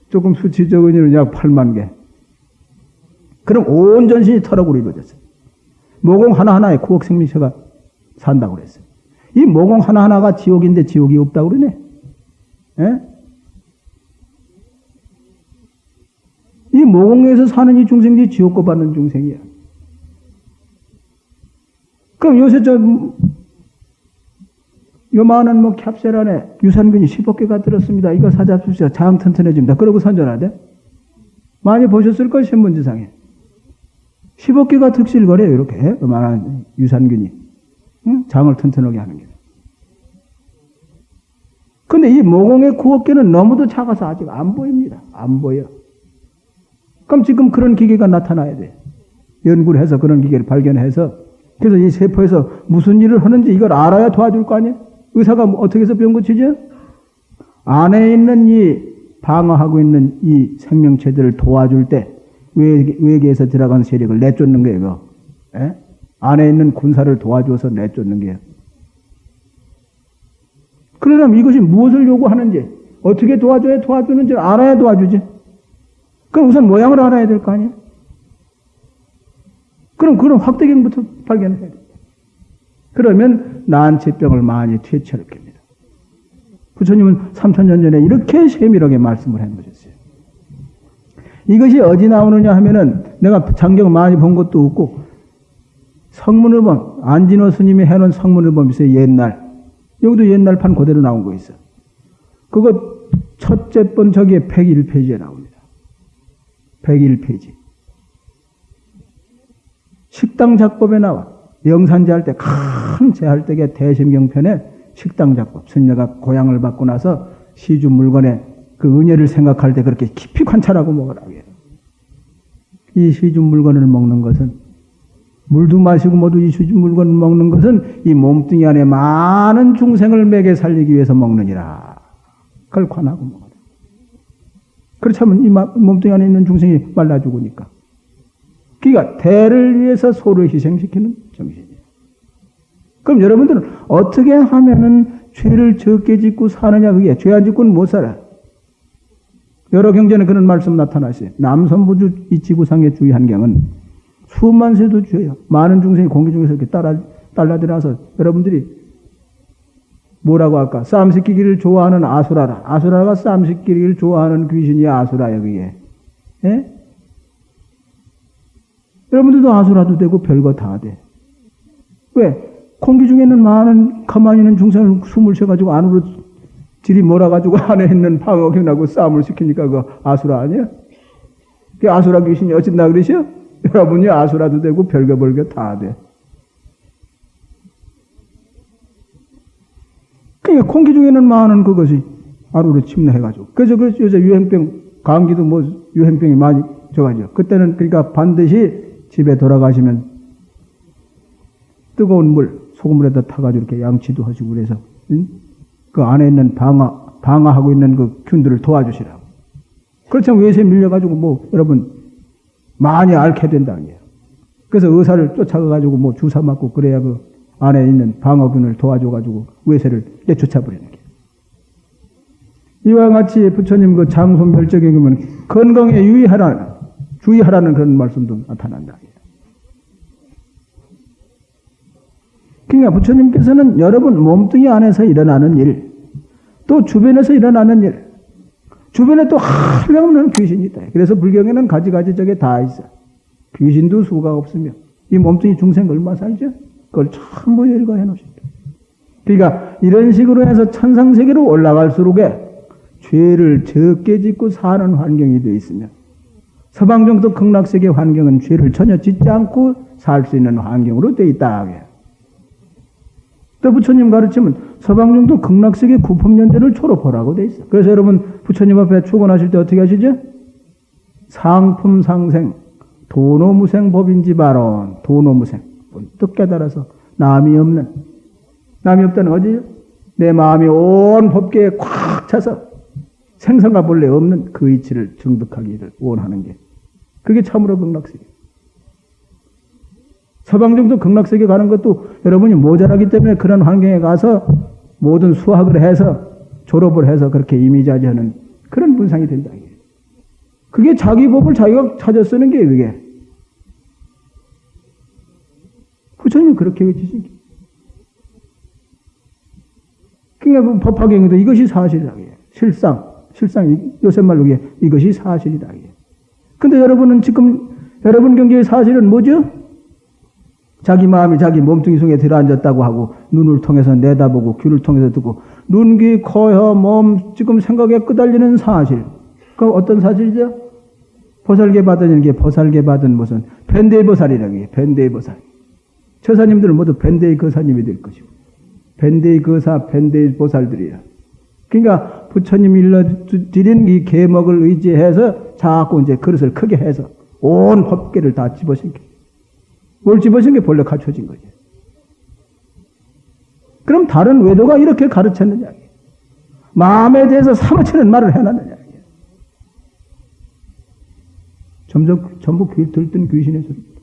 조금 수치 적은 이는 약 8만 개. 그럼 온 전신이 털어으로 이루어졌어요. 모공 하나하나에 9억 생명체가 산다고 그랬어요. 이 모공 하나하나가 지옥인데 지옥이 없다고 그러네. 예? 이 모공에서 사는 이 중생들이 지옥고 받는 중생이야. 그럼 요새 요만한 뭐 캡슐 안에 유산균이 10억 개가 들었습니다. 이거 사잡수시오. 장 튼튼해집니다. 그러고 선전하대? 많이 보셨을 거예요, 신문지상에. 10억 개가 득실거려요, 이렇게. 요만한 유산균이. 응? 장을 튼튼하게 하는 게. 근데 이 모공의 9억 개는 너무도 작아서 아직 안 보입니다. 안 보여. 그럼 지금 그런 기계가 나타나야 돼. 연구를 해서 그런 기계를 발견해서 그래서 이 세포에서 무슨 일을 하는지 이걸 알아야 도와줄 거 아니에요? 의사가 어떻게 해서 병 고치죠? 안에 있는 이 방어하고 있는 이 생명체들을 도와줄 때 외계에서 들어간 세력을 내쫓는 거예요. 그거. 예? 안에 있는 군사를 도와줘서 내쫓는 거예요. 그러려면 이것이 무엇을 요구하는지, 어떻게 도와줘야 도와주는지 알아야 도와주지. 그럼 우선 모양을 알아야 될 거 아니에요? 그럼 그런 확대경부터 발견해야 돼요. 그러면 난치병을 많이 퇴치할 겁니다. 부처님은 3000년 전에 이렇게 세밀하게 말씀을 해놓으셨어요. 이것이 어디 나오느냐 하면은 내가 장경 많이 본 것도 없고 성문을범, 안진호 스님이 해놓은 성문을범이 있어요. 옛날. 여기도 옛날 판 그대로 나온 거 있어. 그거 첫째 번 저기에 101페이지에 나옵니다. 101페이지. 식당 작법에 나와. 영산제 할 때, 큰 제할 때에 대심경편에 식당 작법. 스님네가 고향을 받고 나서 시주 물건에 그 은혜를 생각할 때 그렇게 깊이 관찰하고 먹으라고 해요. 이 시주 물건을 먹는 것은 물도 마시고 모두 이 시주 물건을 먹는 것은 이 몸뚱이 안에 많은 중생을 먹여 살리기 위해서 먹느니라. 그걸 관하고 먹어라. 그렇지 않으면 이 몸뚱이 안에 있는 중생이 말라 죽으니까. 그러니까 대를 위해서 소를 희생시키는 정신이에요. 그럼 여러분들은 어떻게 하면은 죄를 적게 짓고 사느냐 그게 죄 안 짓고는 못 살아. 여러 경전에 그런 말씀 나타나시요. 남선부주 이 지구상의 주의 한경은 수만 세도 죄요. 많은 중생이 공기 중에서 이렇게 딸라들어서 여러분들이 뭐라고 할까? 쌈 시키기를 좋아하는 아수라라. 아수라가 쌈 시키기를 좋아하는 귀신이 아수라야 그게. 예? 여러분들도 아수라도 되고 별거 다 돼. 왜? 공기 중에는 많은 가만히 있는 중생을 숨을 쉬어가지고 안으로 질이 몰아가지고 안에 있는 방어균하고 싸움을 시키니까 그 아수라 아니야? 그 아수라 귀신이 어쩐다 그러시오? 여러분이 아수라도 되고 별거 다 돼. 그러니까 공기 중에는 많은 그것이 안으로 침례해가지고. 그래서 요새 유행병, 감기도 뭐 유행병이 많이 져가지고. 그때는 그러니까 반드시 집에 돌아가시면 뜨거운 물, 소금물에다 타가지고 이렇게 양치도 하시고 그래서, 응? 그 안에 있는 방어하고 있는 그 균들을 도와주시라고. 그렇지 않으면 외세에 밀려가지고 뭐, 여러분, 많이 앓게 된다는 거예요. 그래서 의사를 쫓아가가지고 뭐 주사 맞고 그래야 그 안에 있는 방어균을 도와줘가지고 외세를 내쫓아버리는 거예요. 이와 같이 부처님 그 장손별적에 보면 건강에 주의하라는 그런 말씀도 나타난다. 그러니까 부처님께서는 여러분 몸뚱이 안에서 일어나는 일, 또 주변에서 일어나는 일, 주변에 또 한량없는 귀신이 있다. 그래서 불경에는 가지가지 저게 다 있어. 귀신도 수가 없으며 이 몸뚱이 중생 얼마 살죠? 그걸 전부 열거해 놓으신다. 그러니까 이런 식으로 해서 천상세계로 올라갈수록에 죄를 적게 짓고 사는 환경이 되어 있으며 서방정도 극락세계 환경은 죄를 전혀 짓지 않고 살 수 있는 환경으로 되어 있다. 또 부처님 가르치면 서방정도 극락세계 구품연대를 졸업하라고 되어 있어. 그래서 여러분 부처님 앞에 출근하실 때 어떻게 하시죠? 상품상생 도노무생 법인지바론. 도노무생 뜻 깨달아서 남이 없다는 어디요? 내 마음이 온 법계에 꽉 차서 생사가 본래 없는 그 이치를 정득하기를 원하는 게 그게 참으로 극락세계. 서방정도 극락세계 가는 것도 여러분이 모자라기 때문에 그런 환경에 가서 모든 수학을 해서 졸업을 해서 그렇게 이미자지하는 그런 분상이 된다. 그게 자기 법을 자기가 찾아 쓰는 게 그게. 부처님이 그렇게 외치신 게. 그러니까 법화경에도 이것이 사실이다. 실상 요새 말로 이것이 사실이다. 근데 여러분은 지금 여러분 경계의 사실은 뭐죠? 자기 마음이 자기 몸뚱이 속에 들어앉았다고 하고 눈을 통해서 내다보고 귀를 통해서 듣고 눈, 귀, 코, 혀, 몸 지금 생각에 끄달리는 사실. 그 어떤 사실이죠? 보살계 받은 게 보살계 받은 무슨 밴데이 보살이라고 해요. 밴데이 보살. 처사님들은 모두 밴데이 거사님이 될 것이고 밴데이 거사, 밴데이 보살들이야. 그러니까 부처님이 일러드린 이 계목을 의지해서 자꾸 이제 그릇을 크게 해서 온 법계를 다 집어신겨. 뭘 집어신 게 본래 갖춰진 거지. 그럼 다른 외도가 이렇게 가르쳤느냐? 마음에 대해서 사무치는 말을 해놨느냐? 전부 들뜬 귀신의 소리입니다.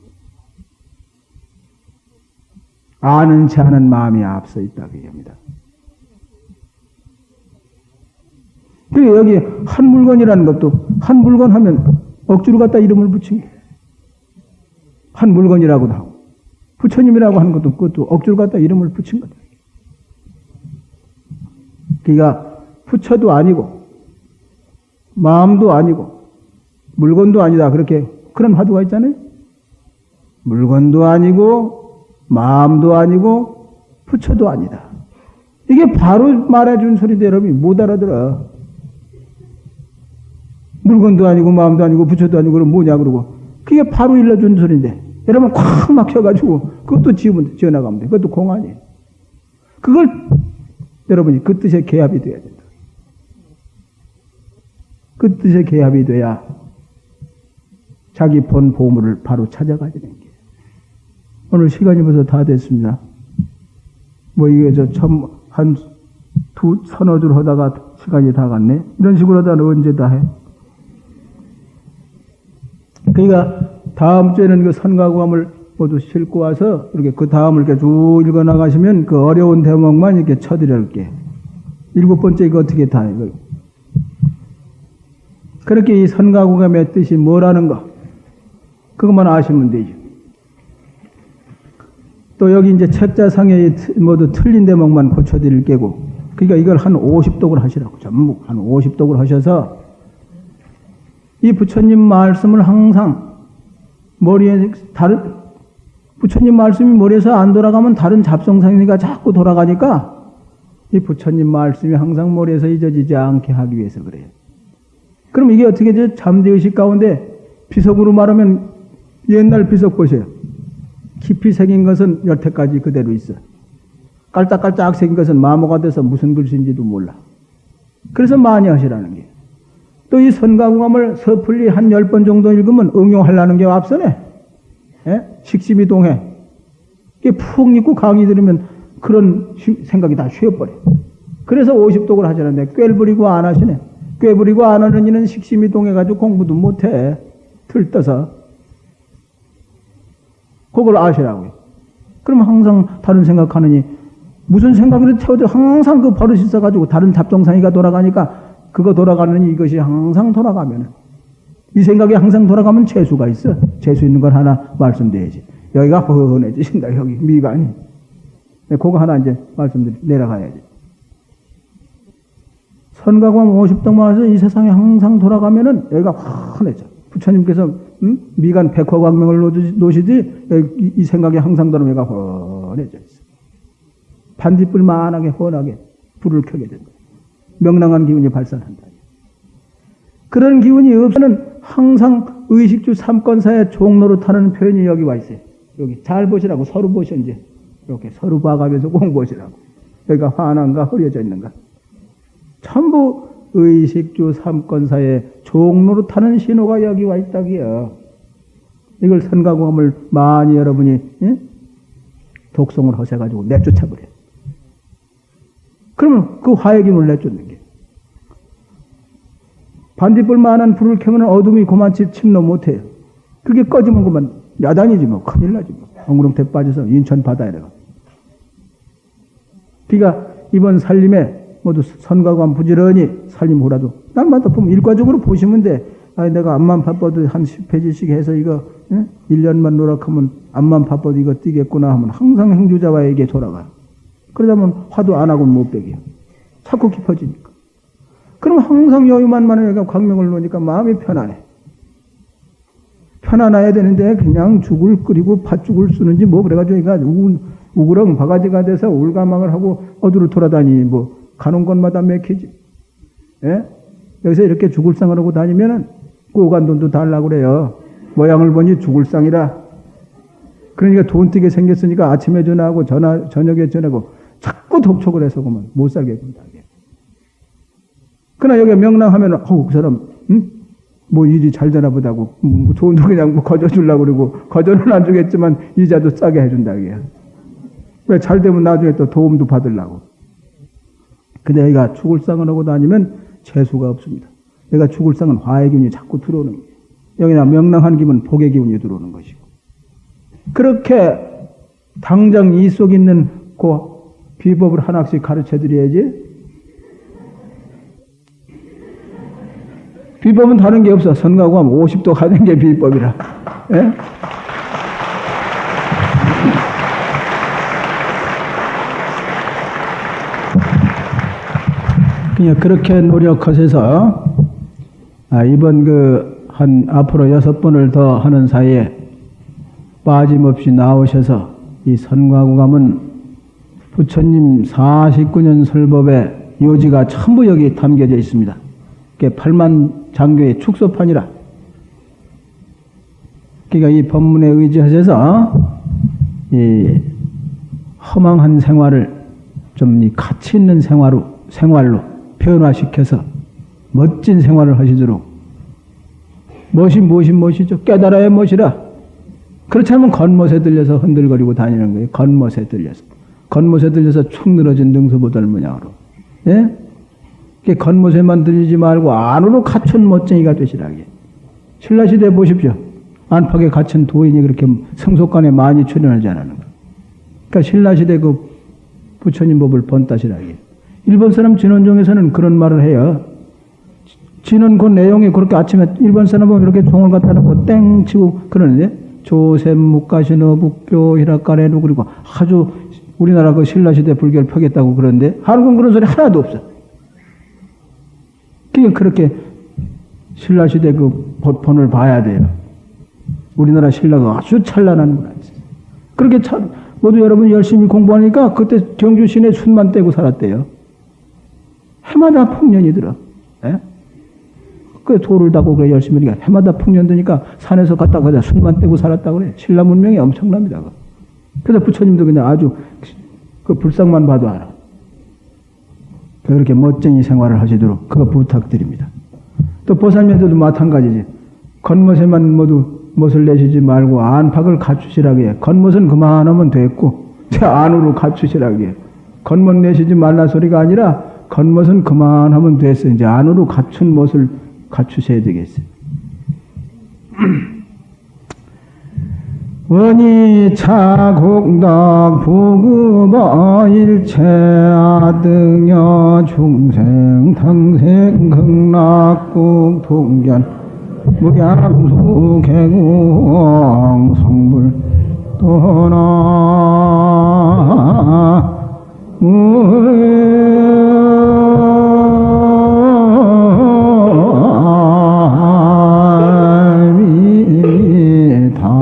아는 체 하는 마음이 앞서 있다고 얘기합니다. 그리고 여기 한 물건이라는 것도 한 물건 하면 억지로 갖다 이름을 붙인 게 한 물건이라고도 하고 부처님이라고 하는 것도 그것도 억지로 갖다 이름을 붙인 거다. 그러니까 부처도 아니고 마음도 아니고 물건도 아니다. 그렇게 그런 화두가 있잖아요. 물건도 아니고 마음도 아니고 부처도 아니다. 이게 바로 말해준 소리인데 여러분이 못 알아들어. 물건도 아니고 마음도 아니고 부처도 아니고 그럼 뭐냐 그러고 그게 바로 일러준 소리인데 여러분 콱 막혀가지고 그것도 지어나가면 돼. 그것도 공안이에요. 그걸 여러분이 그 뜻에 개합이 돼야 된다. 그 뜻에 개합이 돼야 자기 본 보물을 바로 찾아가야 되는 게. 오늘 시간이 벌써 다 됐습니다. 뭐 이게 한 서너 줄 하다가 시간이 다 갔네. 이런 식으로 하다가 언제 다 해? 그러니까 다음 주에는 그 선가구함을 모두 싣고 와서 이렇게 그 다음을 이렇게 쭉 읽어 나가시면 그 어려운 대목만 이렇게 쳐드릴게. 7번째 이거 어떻게 다 이거. 그렇게 이 선가구감의 뜻이 뭐라는 거 그것만 아시면 되죠. 또 여기 이제 책자상에 모두 틀린 대목만 고쳐드릴 게고 그러니까 이걸 한 50독을 하시라고 전부 한 50독을 하셔서 이 부처님 말씀을 항상 머리에 부처님 말씀이 머리에서 안 돌아가면 다른 잡성상이가 자꾸 돌아가니까 이 부처님 말씀이 항상 머리에서 잊어지지 않게 하기 위해서 그래요. 그럼 이게 어떻게 저 잠재의식 가운데 비석으로 말하면 옛날 비석 보세요. 깊이 새긴 것은 여태까지 그대로 있어. 깔짝깔짝 새긴 것은 마모가 돼서 무슨 글씨인지도 몰라. 그래서 많이 하시라는 게. 또 이 선가구감을 섣불리 한 10번 정도 읽으면 응용하려는 게 앞서네. 예? 식심이 동해. 이게 푹 읽고 강의 들으면 그런 생각이 다 쉬어버려. 그래서 50독을 하자는데 꿰부리고 안 하시네. 꿰부리고 안 하는 이는 식심이 동해가지고 공부도 못해. 들떠서. 그걸 아시라고요. 그럼 항상 다른 생각하느니 무슨 생각을 태워도 항상 그 버릇이 있어가지고 다른 잡종상이가 돌아가니까 그거 돌아가는 이것이 항상 돌아가면 이 생각이 항상 돌아가면 재수가 있어. 재수 있는 걸 하나 말씀드려야지. 여기가 허허해지신다. 여기 미간이. 그거 하나 이제 내려가야지. 선가구함 50독만 해서 이 세상에 항상 돌아가면은 여기가 환해져. 부처님께서 미간 백화광명을 놓으시지 이 생각이 항상 돌아오면 여기가 환해져 있어. 반딧불만하게 훤하게 불을 켜게 된다. 명랑한 기운이 발산한다. 그런 기운이 없으면 항상 의식주 삼권사의 종로릇하는 표현이 여기 와 있어요. 여기 잘 보시라고 서로 보셔 이제 이렇게 서로 봐가면서 공부하시라고. 여기가 환한가 흐려져 있는가. 전부 의식주 삼권사의 종로릇하는 신호가 여기 와 있다기요. 이걸 선가구함을 많이 여러분이 독송을 하셔가지고 내쫓아버려요. 그러면 그 화의 기운을 내쫓는 게. 반딧불만한 불을 켜면 어둠이 고만치 침노 못해요. 그게 꺼지면 그만 야단이지 뭐. 큰일 나지 뭐. 엉구렁태 빠져서 인천 바다에 내가. 그러니까 이번 살림에 모두 선가구함 부지런히 살림후라도 날마다 보면 일과적으로 보시면 돼. 아니 내가 앞만 바빠도 한 10페이지씩 해서 이거 1년만 노력하면 앞만 바빠도 이거 뛰겠구나 하면 항상 행주자와에게 돌아가. 그러다면 화도 안 하고는 못 배겨요. 자꾸 깊어지니까. 그럼 항상 여유만 많으니까 광명을 놓으니까 마음이 편안해. 편안해야 되는데 그냥 죽을 끓이고 팥죽을 쓰는지 뭐 그래가지고 얘가 우그렁 바가지가 돼서 울가망을 하고 어디로 돌아다니 뭐 가는 곳마다 맥히지. 예? 여기서 이렇게 죽을 상을 하고 다니면은 꼬간 돈도 달라고 그래요. 모양을 보니 죽을 상이라. 그러니까 돈 뛰게 생겼으니까 아침에 전화하고 저녁에 전화하고 자꾸 독촉을 해서 그러면 못 살겠군요. 그러나 여기 명랑하면 그 사람 뭐 일이 잘 되나 보다고 돈도 그냥 뭐 거저주려고 그러고 거저는 안 주겠지만 이자도 싸게 해준다. 왜 잘 되면 나중에 또 도움도 받으려고. 근데 여기가 죽을 상을 하고 다니면 재수가 없습니다. 여기가 죽을 상은 화의 기운이 자꾸 들어오는 거예요. 여기나 명랑한 기분, 복의 기운이 들어오는 것이고. 그렇게 당장 이 속 있는 그 비법을 하나씩 가르쳐 드려야지. 비법은 다른 게 없어. 선가고 하면 50도 가는 게 비법이라. 예? 그냥 그렇게 노력하셔서 이번 앞으로 6번을 더 하는 사이에 빠짐없이 나오셔서 이 선과구감은 부처님 49년 설법의 요지가 전부 여기 담겨져 있습니다. 그게 8만 장교의 축소판이라. 그러니까 이 법문에 의지하셔서 이 허망한 생활을 좀 이 가치 있는 생활로 변화시켜서 멋진 생활을 하시도록. 무엇이죠? 깨달아야 무엇이라. 그렇지 않으면 겉멋에 들려서 흔들거리고 다니는 거예요. 겉멋에 들려서. 겉멋에 들려서 축 늘어진 능수보다를 뭐냐고. 예? 겉멋에만 들리지 말고 안으로 갖춘 멋쟁이가 되시라게. 신라시대 보십시오. 안팎에 갇힌 도인이 그렇게 성속관에 많이 출연하지 않는 거. 그러니까 신라시대 그 부처님 법을 번따시라게. 일본 사람 진원종에서는 그런 말을 해요. 진원 그 내용이 그렇게 아침에 일본 사람 보면 이렇게 종을 갖다 놓고 땡 치고 그러는데 조셈 묵가시노 북교 히라카레누 그리고 아주 우리나라 그 신라시대 불교를 펴겠다고 그러는데 한국은 그런 소리 하나도 없어. 그렇게 신라시대 그 본을 봐야 돼요. 우리나라 신라가 아주 찬란한 문화 있어요. 그렇게 모두 여러분 열심히 공부하니까 그때 경주 시내 순만 떼고 살았대요. 해마다 풍년이 들어. 예? 그 돌을 닦고 그래 열심히 하니까 해마다 풍년 드니까 산에서 갔다 순만 떼고 살았다고 그래. 신라 문명이 엄청납니다. 그래서 부처님도 그냥 아주 그 불상만 봐도 알아. 그렇게 멋쟁이 생활을 하시도록 그거 부탁드립니다. 또 보살님들도 마찬가지지. 겉멋에만 모두 멋을 내시지 말고 안팎을 갖추시라게. 겉멋은 그만하면 됐고 제 안으로 갖추시라게. 겉멋 내시지 말라 소리가 아니라 겉멋은 그만하면 됐어. 이제 안으로 갖춘 멋을 갖추셔야 되겠어요. 원이차공덕 부구버 일체아등여 중생 당생 극락국 동견 무량수 개공 성불 떠나 다